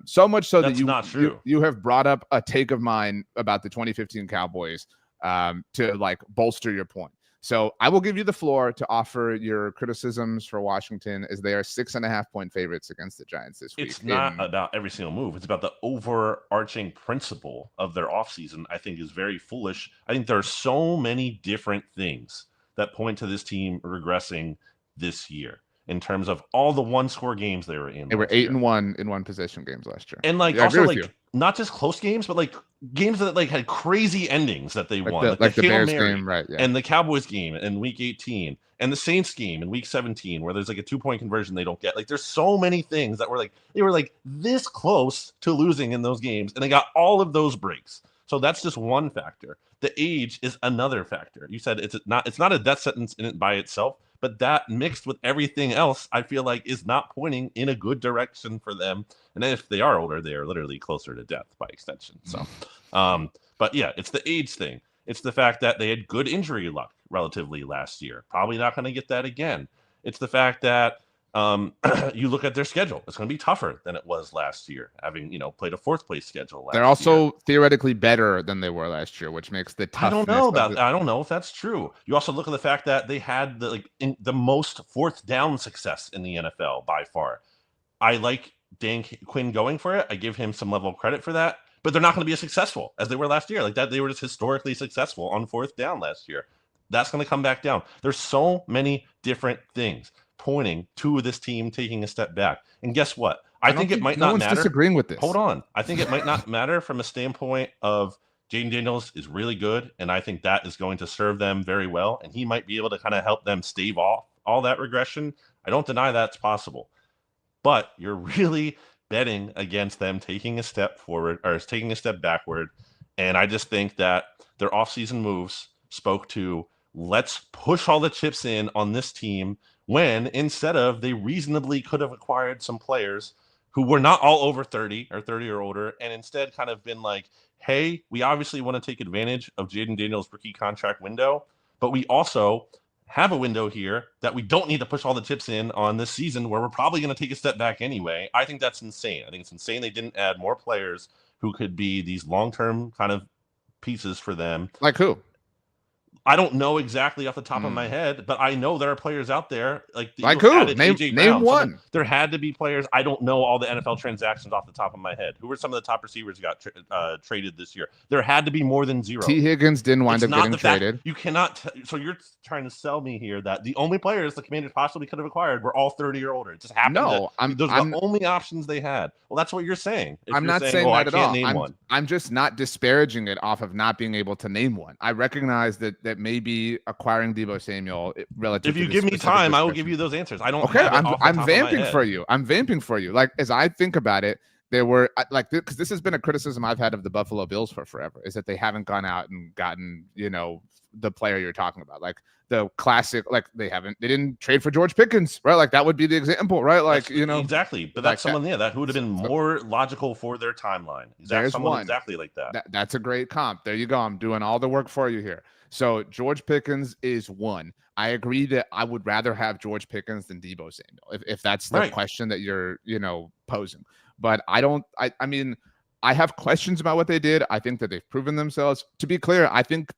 So much so that's not true. You have brought up a take of mine about the 2015 Cowboys to like bolster your point. So I will give you the floor to offer your criticisms for Washington as they are 6.5-point favorites against the Giants this week. It's not about every single move. It's about the overarching principle of their offseason, I think, is very foolish. I think there are so many different things that point to this team regressing this year. in terms of all the one-score games they were in. They were 8-1 in one possession games last year. And like, yeah, also like not just close games, but like games that like had crazy endings that they won. Like the Hail Bears Mary game, right? Yeah. And the Cowboys game in week 18 and the Saints game in week 17, where there's like a 2-point conversion they don't get. Like, there's so many things that were like, they were like this close to losing in those games, and they got all of those breaks. So that's just one factor. The age is another factor. You said it's not a death sentence in it by itself, but that mixed with everything else, I feel like is not pointing in a good direction for them. And then if they are older, they are literally closer to death by extension. So, but yeah, it's the age thing. It's the fact that they had good injury luck relatively last year. Probably not going to get that again. It's the fact that you look at their schedule. It's going to be tougher than it was last year, having, you know, played a 4th place schedule. They're also theoretically better than they were last year, which makes the toughness. I don't know if that's true. You also look at the fact that they had the most 4th down success in the NFL by far. I like Dan Quinn going for it. I give him some level of credit for that, but they're not going to be as successful as they were last year. Like that, they were just historically successful on 4th down last year. That's going to come back down. There's so many different things pointing to this team taking a step back. And guess what? I think it might not matter. Disagreeing with this. Hold on. I think it might not matter from a standpoint of Jaden Daniels is really good, and I think that is going to serve them very well, and he might be able to kind of help them stave off all that regression. I don't deny that's possible. But you're really betting against them taking a step forward or taking a step backward. And I just think that their offseason moves spoke to, let's push all the chips in on this team, when instead of, they reasonably could have acquired some players who were not all over 30 or older, and instead kind of been like, hey, we obviously want to take advantage of Jaden Daniels' rookie contract window, but we also have a window here that we don't need to push all the chips in on this season, where we're probably going to take a step back anyway. I think that's insane. I think it's insane they didn't add more players who could be these long-term kind of pieces for them. Like who? I don't know exactly off the top of my head, but I know there are players out there like who? Name one. So there had to be players. I don't know all the NFL transactions off the top of my head. Who were some of the top receivers who got traded this year? There had to be more than 0. T. Higgins didn't wind up getting traded. You cannot. So you're trying to sell me here that the only players the Commanders possibly could have acquired were all 30 or older. It just happened. No, those are the only options they had. Well, that's what you're saying. I'm not saying that at all. I'm just not disparaging it off of not being able to name one. I recognize that maybe acquiring Deebo Samuel relative. If you give me time, I will give you those answers. I don't. Okay, I'm vamping for you. I'm vamping for you. Like, as I think about it, there were like, because this has been a criticism I've had of the Buffalo Bills for forever, is that they haven't gone out and gotten, you know, the player you're talking about, like the classic, like they didn't trade for George Pickens, right? Like that would be the example, right? Like, you know, exactly. But that's someone, that who would have been more logical for their timeline. There's someone exactly like that. That's a great comp. There you go. I'm doing all the work for you here. So George Pickens is one. I agree that I would rather have George Pickens than Deebo Samuel, if that's the question that you're, you know, posing. But I mean, I have questions about what they did. I think that they've proven themselves. To be clear, I think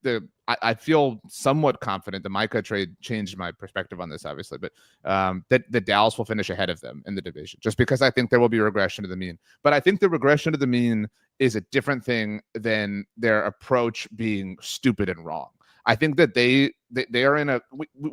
I feel somewhat confident the Micah trade changed my perspective on this, obviously, but that Dallas will finish ahead of them in the division, just because I think there will be regression to the mean. But I think the regression to the mean is a different thing than their approach being stupid and wrong. I think that they are in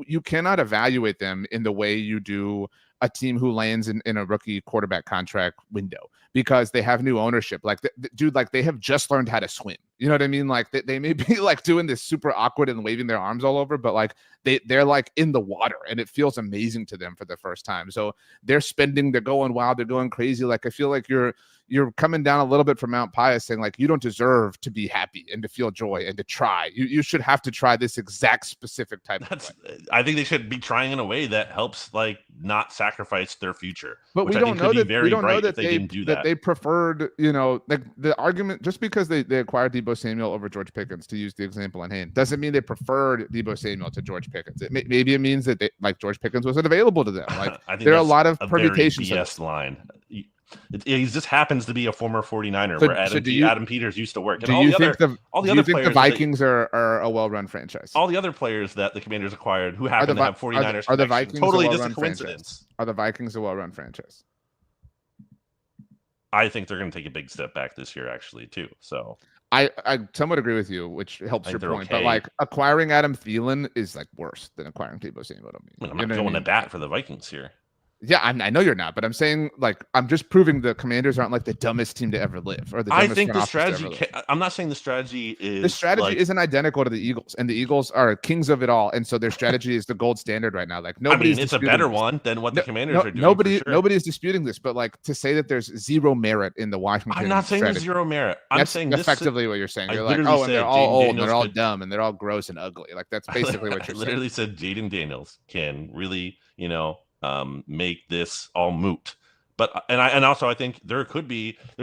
you cannot evaluate them in the way you do a team who lands in a rookie quarterback contract window, because they have new ownership. Like, dude, like they have just learned how to swim. You know what I mean? Like they may be like doing this super awkward and waving their arms all over, but like they're like in the water and it feels amazing to them for the first time. So they're going wild, they're going crazy. Like, I feel like you're coming down a little bit from Mount Pius, saying like, you don't deserve to be happy and to feel joy and to try. You should have to try this exact specific type of way. I think they should be trying in a way that helps like not sacrifice their future. But we don't know that they didn't do that. They preferred, you know, like the argument, just because they acquired Deebo Samuel over George Pickens, to use the example in hand, doesn't mean they preferred Deebo Samuel to George Pickens. Maybe it means that George Pickens wasn't available to them. Like, there are a lot of permutations. BS line. He just happens to be a former 49er where Adam Peters used to work. And do you think the Vikings are a well-run franchise? All the other players that the Commanders acquired who happen to have 49ers are the Vikings totally just a coincidence. Franchise? Are the Vikings a well-run franchise? I think they're going to take a big step back this year, actually, too. So I somewhat agree with you, which helps your point. Okay. But like, acquiring Adam Thielen is like worse than acquiring Deebo Samuel. I'm not going to bat for the Vikings here. Yeah, I know you're not, but I'm saying like I'm just proving the Commanders aren't like the dumbest team to ever live or the I dumbest think front the office to ever strategy. live. I'm not saying the strategy The is strategy like. isn't identical to the Eagles, and the Eagles are kings of it all, and so their strategy is the gold standard right now. Like I mean, nobody's it's a disputing better this. one than what the No, Commanders no, are doing for sure. nobody is disputing this, but like to say that there's zero merit in the I'm Washington not saying there's strategy, zero merit. I'm that's saying this. effectively what you're saying. I You're like, literally oh, and they're said all Jaden old, and Daniels they're all could. dumb, and they're all gross and ugly. Like that's basically what I you're saying. literally said Jaden Daniels can really, make this all moot. But and also I think there's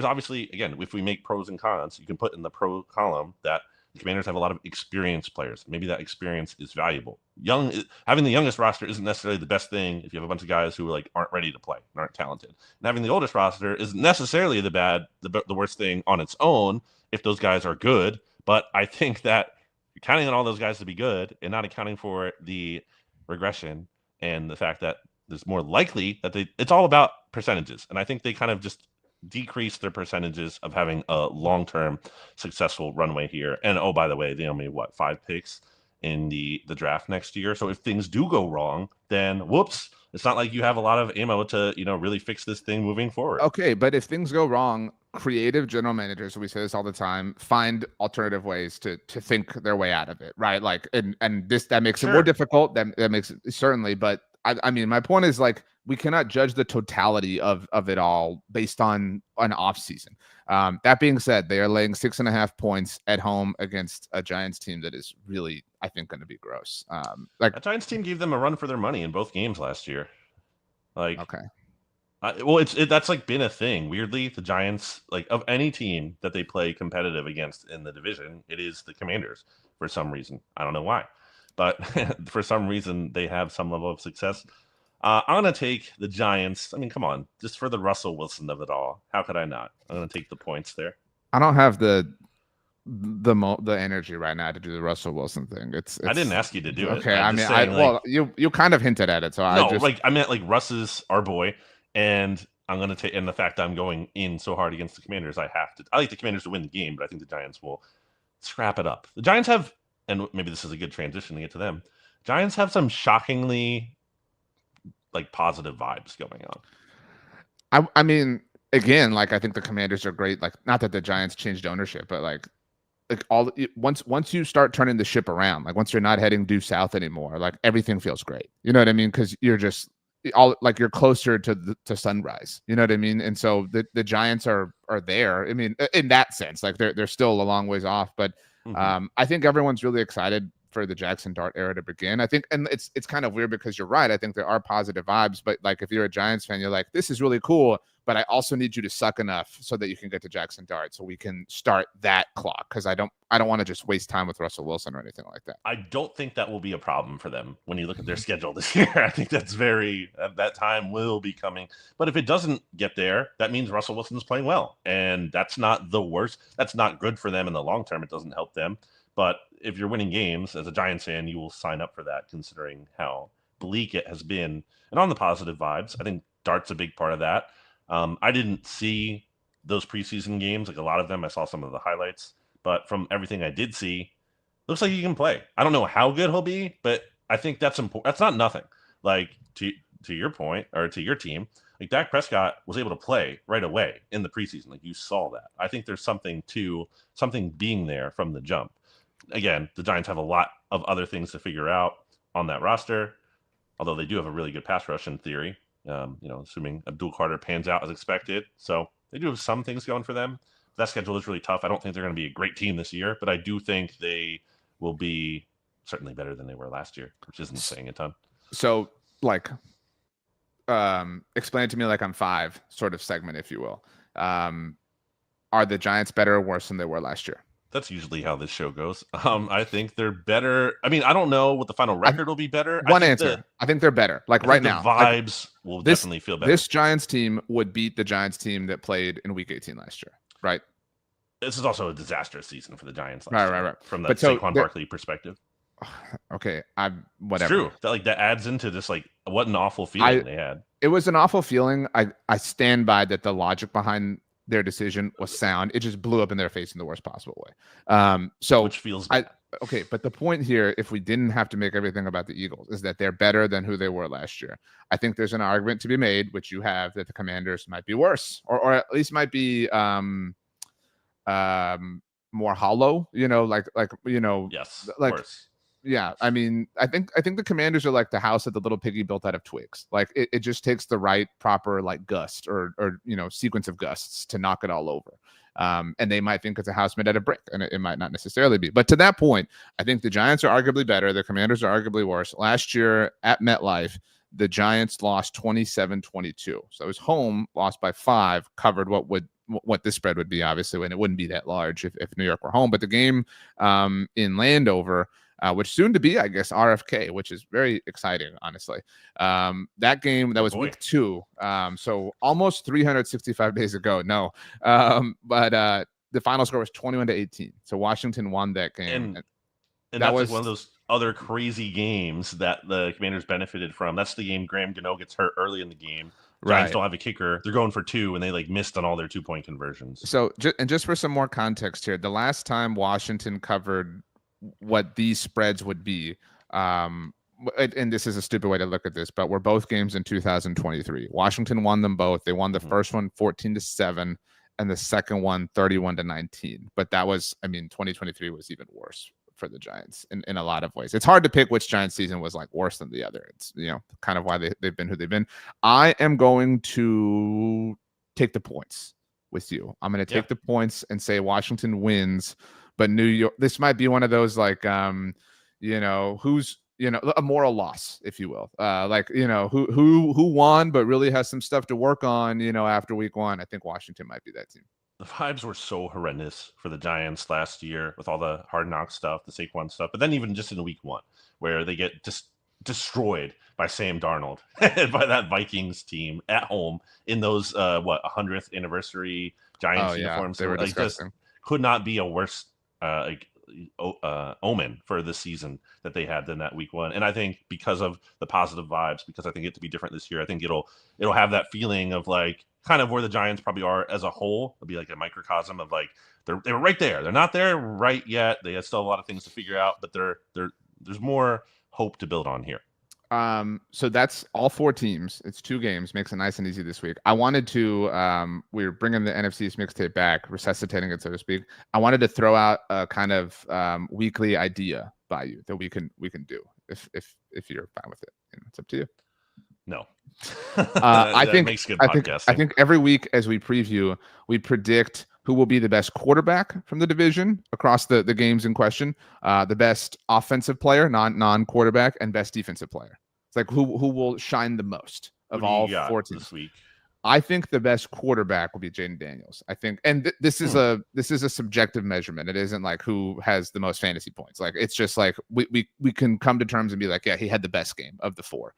obviously, again, if we make pros and cons, you can put in the pro column that the Commanders have a lot of experienced players. Maybe that experience is valuable. Having the youngest roster isn't necessarily the best thing if you have a bunch of guys who like aren't ready to play and aren't talented. And having the oldest roster isn't necessarily the worst thing on its own if those guys are good. But I think that you're counting on all those guys to be good and not accounting for the regression and the fact that there's more likely that it's all about percentages. And I think they kind of just decrease their percentages of having a long-term successful runway here. And oh, by the way, they only 5 picks in the draft next year. So if things do go wrong, then whoops, it's not like you have a lot of ammo to, really fix this thing moving forward. Okay, but if things go wrong, creative general managers, we say this all the time, find alternative ways to think their way out of it, right? Like, and that makes it more difficult. That makes it certainly, but I mean, my point is like we cannot judge the totality of it all based on an off season. That being said, they are laying 6.5 points at home against a Giants team that is really, I think, going to be gross. Like a Giants team gave them a run for their money in both games last year. Like, okay. That's like been a thing. Weirdly, the Giants, like of any team that they play competitive against in the division, it is the Commanders for some reason. I don't know why, but for some reason they have some level of success. I'm gonna take the Giants. I mean, come on, just for the Russell Wilson of it all. How could I not? I'm gonna take the points there. I don't have the energy right now to do the Russell Wilson thing. It's I didn't ask you to do it. Okay, I mean, you kind of hinted at it, so I meant like Russ is our boy. And I'm going to take, and the fact that I'm going in so hard against the Commanders, I like the Commanders to win the game, but I think the Giants will scrap it up. The Giants have, and maybe this is a good transition to get to them. Giants have some shockingly like positive vibes going on. I mean, again, like I think the Commanders are great. Like, not that the Giants changed ownership, but like once you start turning the ship around, like once you're not heading due south anymore, like everything feels great. You know what I mean? Because you're just you're closer to sunrise, you know what I mean? And so the Giants are there. I mean, in that sense, like they're still a long ways off, but I think everyone's really excited for the Jackson Dart era to begin. I think, and it's kind of weird because you're right. I think there are positive vibes, but like if you're a Giants fan, you're like, this is really cool, but I also need you to suck enough so that you can get to Jackson Dart so we can start that clock. Cause I don't want to just waste time with Russell Wilson or anything like that. I don't think that will be a problem for them when you look at their schedule this year. I think that's that time will be coming. But if it doesn't get there, that means Russell Wilson's playing well. And that's not the worst. That's not good for them in the long term. It doesn't help them. But if you're winning games as a Giants fan, you will sign up for that, considering how bleak it has been. And on the positive vibes, I think Dart's a big part of that. I didn't see those preseason games, like a lot of them. I saw some of the highlights, but from everything I did see, looks like he can play. I don't know how good he'll be, but I think that's important. That's not nothing. Like to your point, or to your team, like Dak Prescott was able to play right away in the preseason. Like you saw that. I think there's something being there from the jump. Again, the Giants have a lot of other things to figure out on that roster, although they do have a really good pass rush in theory. Assuming Abdul Carter pans out as expected. So they do have some things going for them. That schedule is really tough. I don't think they're going to be a great team this year, but I do think they will be certainly better than they were last year, which isn't saying a ton. So, like, explain it to me like I'm 5 sort of segment, if you will. Are the Giants better or worse than they were last year? That's usually how this show goes. I think they're better. I mean, I don't know what the final record will be better. One answer. I think they're better. Like right now, vibes will definitely feel better. This Giants team would beat the Giants team that played in Week 18 last year, right? This is also a disastrous season for the Giants. Right. From the Saquon Barkley perspective. Okay, whatever. It's true. That adds into this, like, what an awful feeling they had. It was an awful feeling. I stand by that. The logic behind their decision was sound. It just blew up in their face in the worst possible way. Which feels bad. okay, but the point here, if we didn't have to make everything about the Eagles, is that they're better than who they were last year. I think there's an argument to be made, which you have, that the Commanders might be worse, or at least might be more hollow. Yes, like worse. yeah. I mean, I think the Commanders are like the house that the little piggy built out of twigs. Like it just takes the right proper like gust or sequence of gusts to knock it all over. And they might think it's a house made out of brick, and it might not necessarily be. But to that point, I think the Giants are arguably better. The Commanders are arguably worse. Last year at MetLife, the Giants lost 27-22. So it was home, lost by 5, covered what this spread would be, obviously, and it wouldn't be that large if New York were home. But the game in Landover, which soon to be, I guess, RFK, which is very exciting, honestly. That game, that was week 2. So almost 365 days ago. No. But the final score was 21-18. So Washington won that game. And that was like one of those other crazy games that the Commanders benefited from. That's the game Graham Gano gets hurt early in the game. Giants don't have a kicker. They're going for 2, and they like missed on all their 2-point conversions. So, just for some more context here, the last time Washington covered what these spreads would be, and this is a stupid way to look at this, but were both games in 2023. Washington won them both. They won the first one 14-7, and the second one 31-19. But that was, 2023 was even worse for the Giants in a lot of ways. It's hard to pick which Giants season was like worse than the other. It's kind of why they've been who they've been. I am going to take the points with you. I'm going to take the points and say Washington wins, but New York, this might be one of those like who's a moral loss, if you will. Who won but really has some stuff to work on, after week 1. I think Washington might be that team. The vibes were so horrendous for the Giants last year with all the Hard Knock stuff, the Saquon stuff, but then even just in week 1, where they get just destroyed by Sam Darnold and by that Vikings team at home in those 100th anniversary Giants uniforms. They were disgusting. Just could not be a worse omen for the season that they had than that week 1. And I think because of the positive vibes, because I think it to be different this year, I think it'll have that feeling of like kind of where the Giants probably are as a whole. It'll be like a microcosm of like they were right there. They're not there right yet. They have still a lot of things to figure out, but there's more hope to build on here. So that's all 4 teams. It's 2 games, makes it nice and easy this week. I wanted to, we're bringing the NFC East Mixtape back, resuscitating it, so to speak. I wanted to throw out a kind of weekly idea by you that we can do if you're fine with it. It's up to you. No. I think makes good podcasting. I think every week as we preview, we predict who will be the best quarterback from the division across the games in question, the best offensive player, non-quarterback, and best defensive player. It's like who will shine the most of all 4 teams this week. I think the best quarterback will be Jaden Daniels. I think, and this is a subjective measurement. It isn't like who has the most fantasy points. Like it's just like we can come to terms and be like, yeah, he had the best game of the 4,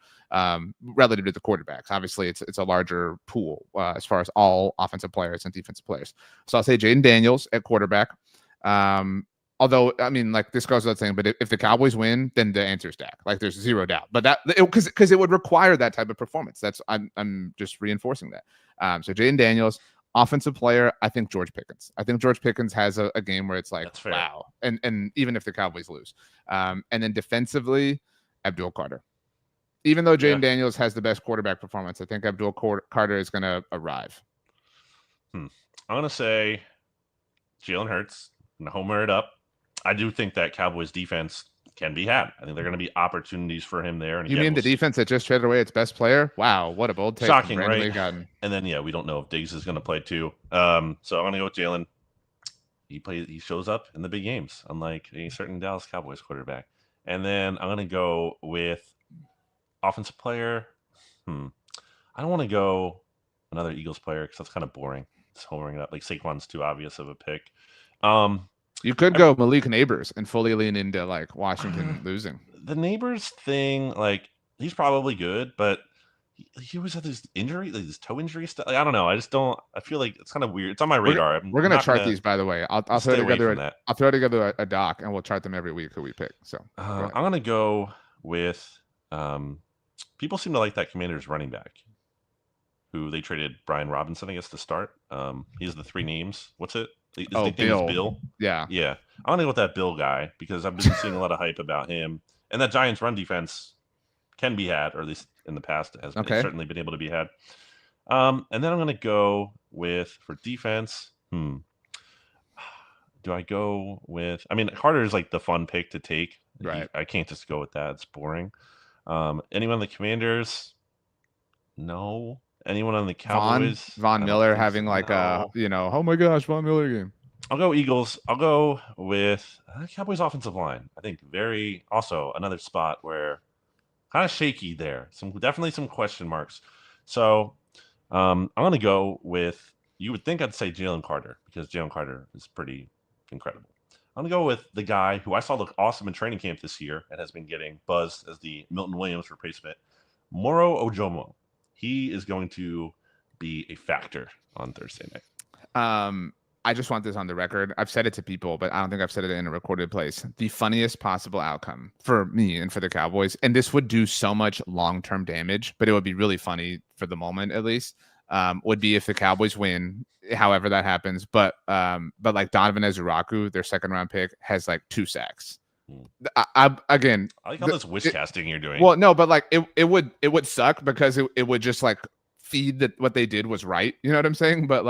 relative to the quarterbacks. Obviously, it's a larger pool as far as all offensive players and defensive players. So I'll say Jaden Daniels at quarterback. Although, like this goes without saying, but if the Cowboys win, then the answer is Dak. Like there's zero doubt. But that because it would require that type of performance. I'm just reinforcing that. So Jaden Daniels, offensive player, I think George Pickens. I think George Pickens has a game where it's like, wow. And even if the Cowboys lose. And then defensively, Abdul Carter. Even though Jaden Daniels has the best quarterback performance, I think Abdul Carter is going to arrive. I'm going to say Jalen Hurts. I'm going to homer it up. I do think that Cowboys defense can be had. I think there are going to be opportunities for him there. And you mean the defense that just traded away its best player? Wow, what a bold take. Shocking, right? And then, we don't know if Diggs is going to play too. So I'm going to go with Jalen. He shows up in the big games, unlike a certain Dallas Cowboys quarterback. And then I'm going to go with offensive player. I don't want to go another Eagles player because that's kind of boring. It's homering it up. Like Saquon's too obvious of a pick. You could go Malik Neighbors and fully lean into like Washington losing. The Neighbors thing, like he's probably good, but he always had this injury, like this toe injury stuff. Like, I don't know. I just don't. I feel like it's kind of weird. It's on my radar. We're gonna chart these, by the way. I'll throw together. I'll throw together a doc, and we'll chart them every week who we pick. So I'm gonna go with. People seem to like that Commanders running back, who they traded Brian Robinson, I guess, to start. He has the 3 names. What's it? His nickname is Bill. Yeah. I'm gonna go with that Bill guy because I've been seeing a lot of hype about him, and that Giants run defense can be had, or at least in the past has certainly been able to be had. And then I'm gonna go with for defense. Do I go with? I mean, Carter is like the fun pick to take. Right. I can't just go with that. It's boring. Anyone on the Commanders? No. Anyone on the Cowboys? Von Miller having like a oh my gosh, Von Miller game. I'll go Eagles. I'll go with Cowboys offensive line. I think also another spot where kind of shaky there. Definitely some question marks. So I'm gonna go with. You would think I'd say Jalen Carter because Jalen Carter is pretty incredible. I'm gonna go with the guy who I saw look awesome in training camp this year and has been getting buzzed as the Milton Williams replacement, Moro Ojomo. He is going to be a factor on Thursday night. I just want this on the record. I've said it to people, but I don't think I've said it in a recorded place. The funniest possible outcome for me and for the Cowboys, and this would do so much long-term damage, but it would be really funny for the moment at least, would be if the Cowboys win, however that happens. But like Donovan Ezuraku, their second-round pick, has like 2 sacks. I like all this wish casting you're doing. Well, no, but like it would suck because it would just like feed that what they did was right. You know what I'm saying? But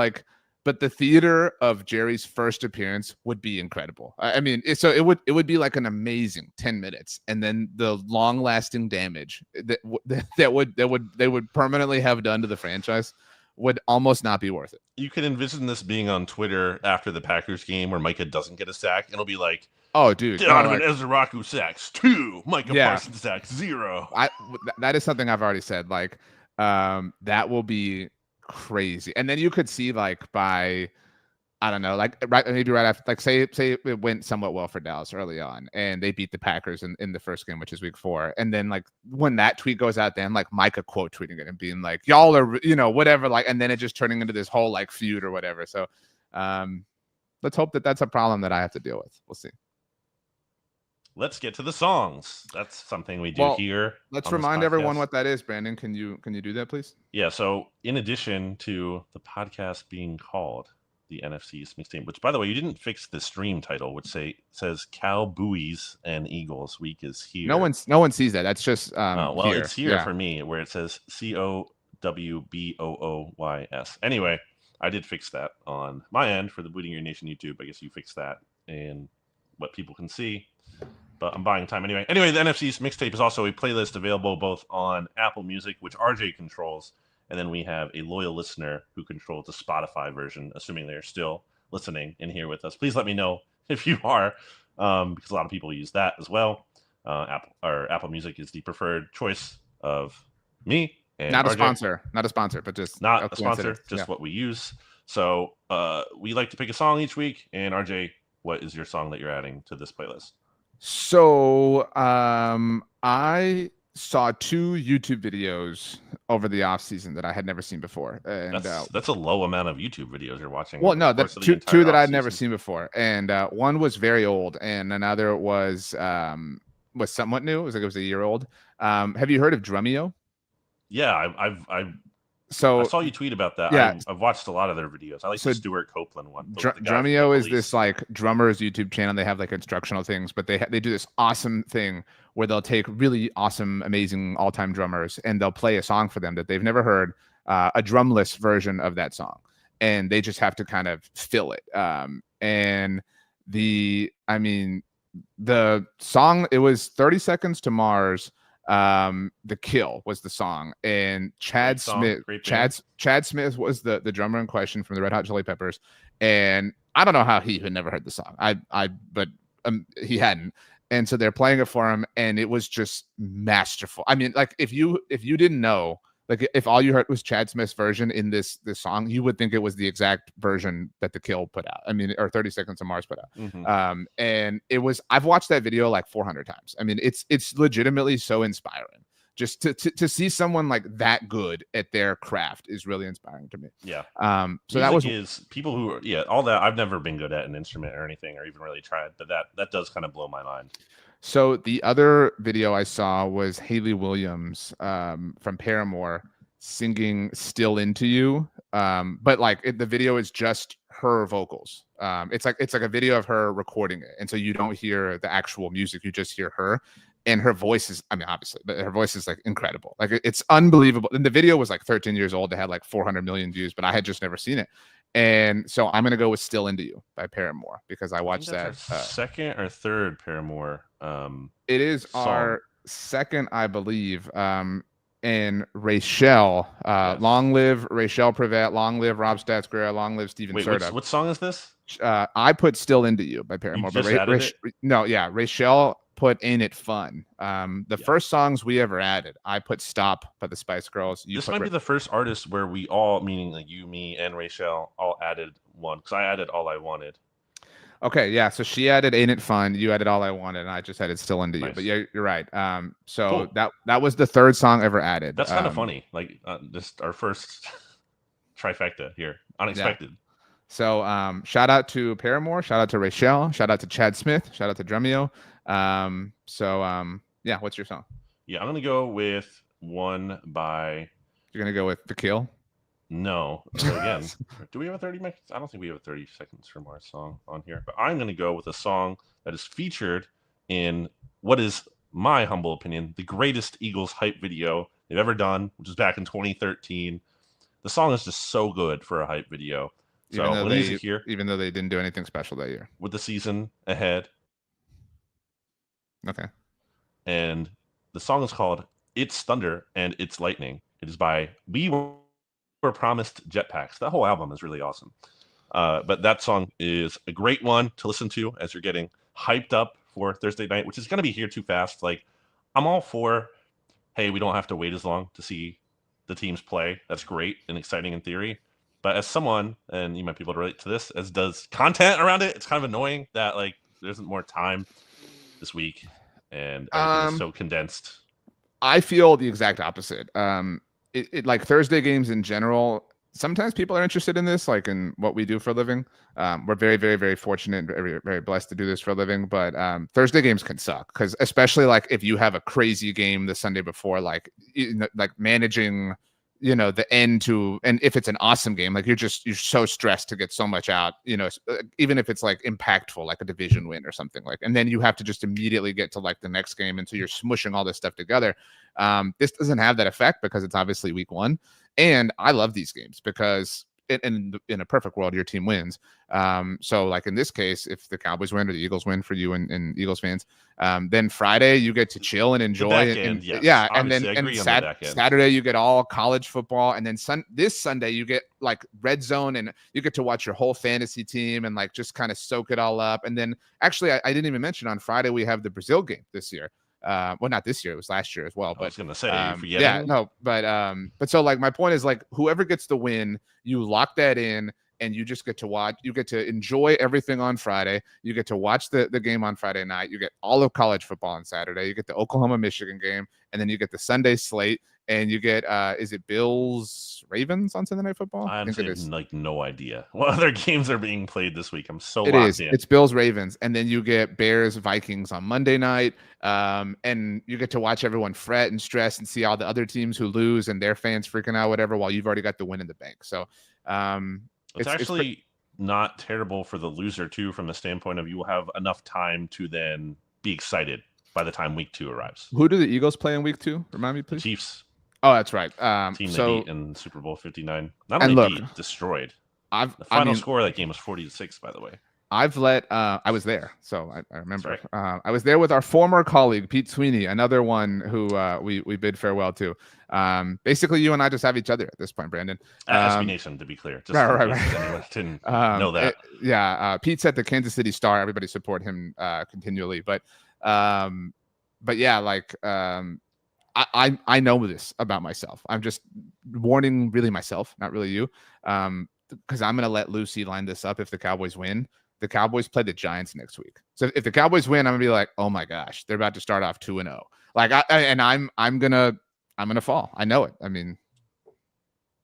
the theater of Jerry's first appearance would be incredible. I mean, it would be like an amazing 10 minutes, and then the long lasting damage that they would permanently have done to the franchise would almost not be worth it. You can envision this being on Twitter after the Packers game where Micah doesn't get a sack. It'll be like, oh, dude, Donovan Ezuraku sacks 2, Micah Parsons sacks 0. That is something I've already said. Like, that will be crazy. And then you could see like by, I don't know, like maybe right after, like say it went somewhat well for Dallas early on and they beat the Packers in the first game, which is week 4. And then like when that tweet goes out, then like Micah quote tweeting it and being like, y'all are, whatever, like, and then it just turning into this whole like feud or whatever. So let's hope that that's a problem that I have to deal with. We'll see. Let's get to the songs. That's something we do here. Let's remind everyone what that is, Brandon. Can you do that, please? Yeah. So in addition to the podcast being called the NFC East Mixtape, which by the way, you didn't fix the stream title, which says Cowboys and Eagles week is here. No one sees that. That's just here. It's here for me where it says COWBOOYS. Anyway, I did fix that on my end for the Bleeding Your Nation YouTube. I guess you fixed that in what people can see. But I'm buying time anyway. Anyway, the NFC East Mixtape is also a playlist available both on Apple Music, which RJ controls, and then we have a loyal listener who controls the Spotify version, assuming they're still listening in here with us. Please let me know if you are, because a lot of people use that as well. Apple Music is the preferred choice of me. And not RJ. A sponsor, but just not a sponsor, just what we use. So we like to pick a song each week. And RJ, what is your song that you're adding to this playlist? So I saw 2 YouTube videos over the off season that I had never seen before, and that's a low amount of YouTube videos you're watching. Well, no, that's two that I'd never seen before, and one was very old, and another was somewhat new. It was a year old. Have you heard of Drumeo? Yeah, I saw you tweet about that. Yeah. I've watched a lot of their videos. I like the Stuart Copeland one. Drumeo is this like drummers YouTube channel. They have like instructional things, but they do this awesome thing where they'll take really awesome, amazing all-time drummers and they'll play a song for them that they've never heard, a drumless version of that song, and they just have to kind of fill it. And the song, it was 30 Seconds to Mars. The Kill was the song, and Chad Smith was the drummer in question from the Red Hot Chili Peppers, and I don't know how he had never heard the song. But he hadn't, and so they're playing it for him, and it was just masterful. I mean, like if you didn't know, like if all you heard was Chad Smith's version in this song, you would think it was the exact version that The Kill put out. I mean, or 30 Seconds to Mars put out. Mm-hmm. And it was, I've watched that video like 400 times. I mean, it's legitimately so inspiring. Just to see someone like that good at their craft is really inspiring to me. Yeah. So that was people who all that I've never been good at an instrument or anything or even really tried, but that does kind of blow my mind. So the other video I saw was Hayley Williams from Paramore singing "Still Into You," but like the video is just her vocals. It's like a video of her recording it, and so you don't hear the actual music, you just hear her. And her voice is, I mean, obviously, but her voice is like incredible. Like it's unbelievable. And the video was like 13 years old. It had like 400 million views, but I had just never seen it. And so I'm gonna go with "Still Into You" by Paramore because I watched that. Second or third Paramore. It is song. Our second, I believe. And Rachel, Yes. long live Rachel Prevet, long live Rob Statsguerra, long live Steven Serta. What song is this? I put "Still Into You" by Paramore. You just added it? No, yeah, Rachel put "Ain't It Fun." The first songs we ever added, I put "Stop" by the Spice Girls. This might be the first artist where we all, meaning like you, me, and Rachel, all added one, because I added "All I Wanted." Okay, yeah. So she added "Ain't It Fun," you added "All I Wanted," and I just added "Still Into You." Nice. But yeah, you're right. So Cool. that was the third song ever added. That's kind of funny. Like just our first trifecta here, unexpected. Yeah. So shout out to Paramore, shout out to Rachel, shout out to Chad Smith, shout out to Drumeo. Yeah, what's your song? Yeah, I'm gonna go with one by. You're gonna go with "The Kill"? No. So again, do we have a 30 minutes? I don't think we have a 30 seconds from our song on here. But I'm gonna go with a song that is featured in what is my humble opinion, the greatest Eagles hype video they've ever done, which is back in 2013. The song is just so good for a hype video. So when music here, even though they didn't do anything special that year, with the season ahead. Okay. And the song is called "It's Thunder and It's Lightning." It is by We Were Promised Jetpacks. That whole album is really awesome. But that song is a great one to listen to as you're getting hyped up for Thursday night, which is going to be here too fast. Like, I'm all for, hey, we don't have to wait as long to see the teams play. That's great and exciting in theory. But as someone, and you might be able to relate to this, as does content around it, it's kind of annoying that like there isn't more time this week and everything is so condensed. I feel the exact opposite. Like Thursday games in general, sometimes people are interested in this, like in what we do for a living. We're very, very, very fortunate and very, very blessed to do this for a living. But Thursday games can suck because especially like if you have a crazy game the Sunday before, like managing, the end to, and if it's an awesome game, like you're so stressed to get so much out, even if it's like impactful, like a division win or something like, and then you have to just immediately get to like the next game. And so you're smushing all this stuff together. This doesn't have that effect because it's obviously week one. And I love these games because in a perfect world, your team wins. So like in this case, if the Cowboys win or the Eagles win for you and Eagles fans, then Friday you get to chill and enjoy it. And yeah. And then Saturday you get all college football. And then this Sunday you get like red zone and you get to watch your whole fantasy team and like just kind of soak it all up. And then actually I didn't even mention on Friday, we have the Brazil game this year. Well, not this year, it was last year as well. But I was gonna say, yeah, no, but so like my point is like whoever gets the win, you lock that in and you just get to watch, you get to enjoy everything on Friday. You get to watch the game on Friday night. You get all of college football on Saturday. You get the Oklahoma-Michigan game, and then you get the Sunday slate, and you get is it Bills Ravens on Sunday Night Football? I think it is. Like no idea what other games are being played this week. I'm so it locked is. in. It's Bills Ravens, and then you get Bears Vikings on Monday night, and you get to watch everyone fret and stress and see all the other teams who lose and their fans freaking out, whatever, while you've already got the win in the bank. So it's actually not terrible for the loser too, from the standpoint of you will have enough time to then be excited by the time week 2 arrives. Who do the Eagles play in week 2? Remind me, please. The Chiefs. Oh, that's right. Team they beat in Super Bowl 59. Not only beat, destroyed. The final score of that game was 40-6, by the way. I was there, so I remember. Right. I was there with our former colleague Pete Sweeney, another one who we bid farewell to. Basically, you and I just have each other at this point, Brandon. SB Nation, to be clear, just right. Anyone didn't know that. Pete's at the Kansas City Star. Everybody support him continually, but yeah, like I know this about myself. I'm just warning really myself, not really you, because I'm going to let Lucy line this up if the Cowboys win. The Cowboys play the Giants next week. So if the Cowboys win, I'm gonna be like, oh my gosh, they're about to start off 2-0. Like I'm gonna fall. I know it. I mean,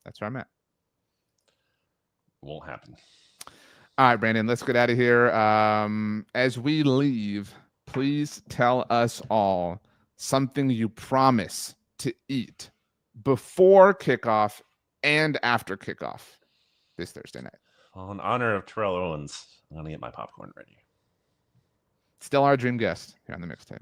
that's where I'm at. Won't happen. All right, Brandon, let's get out of here. As we leave, please tell us all something you promise to eat before kickoff and after kickoff this Thursday night. Well, in honor of Terrell Owens, I'm gonna get my popcorn ready. Still our dream guest here on the mixtape.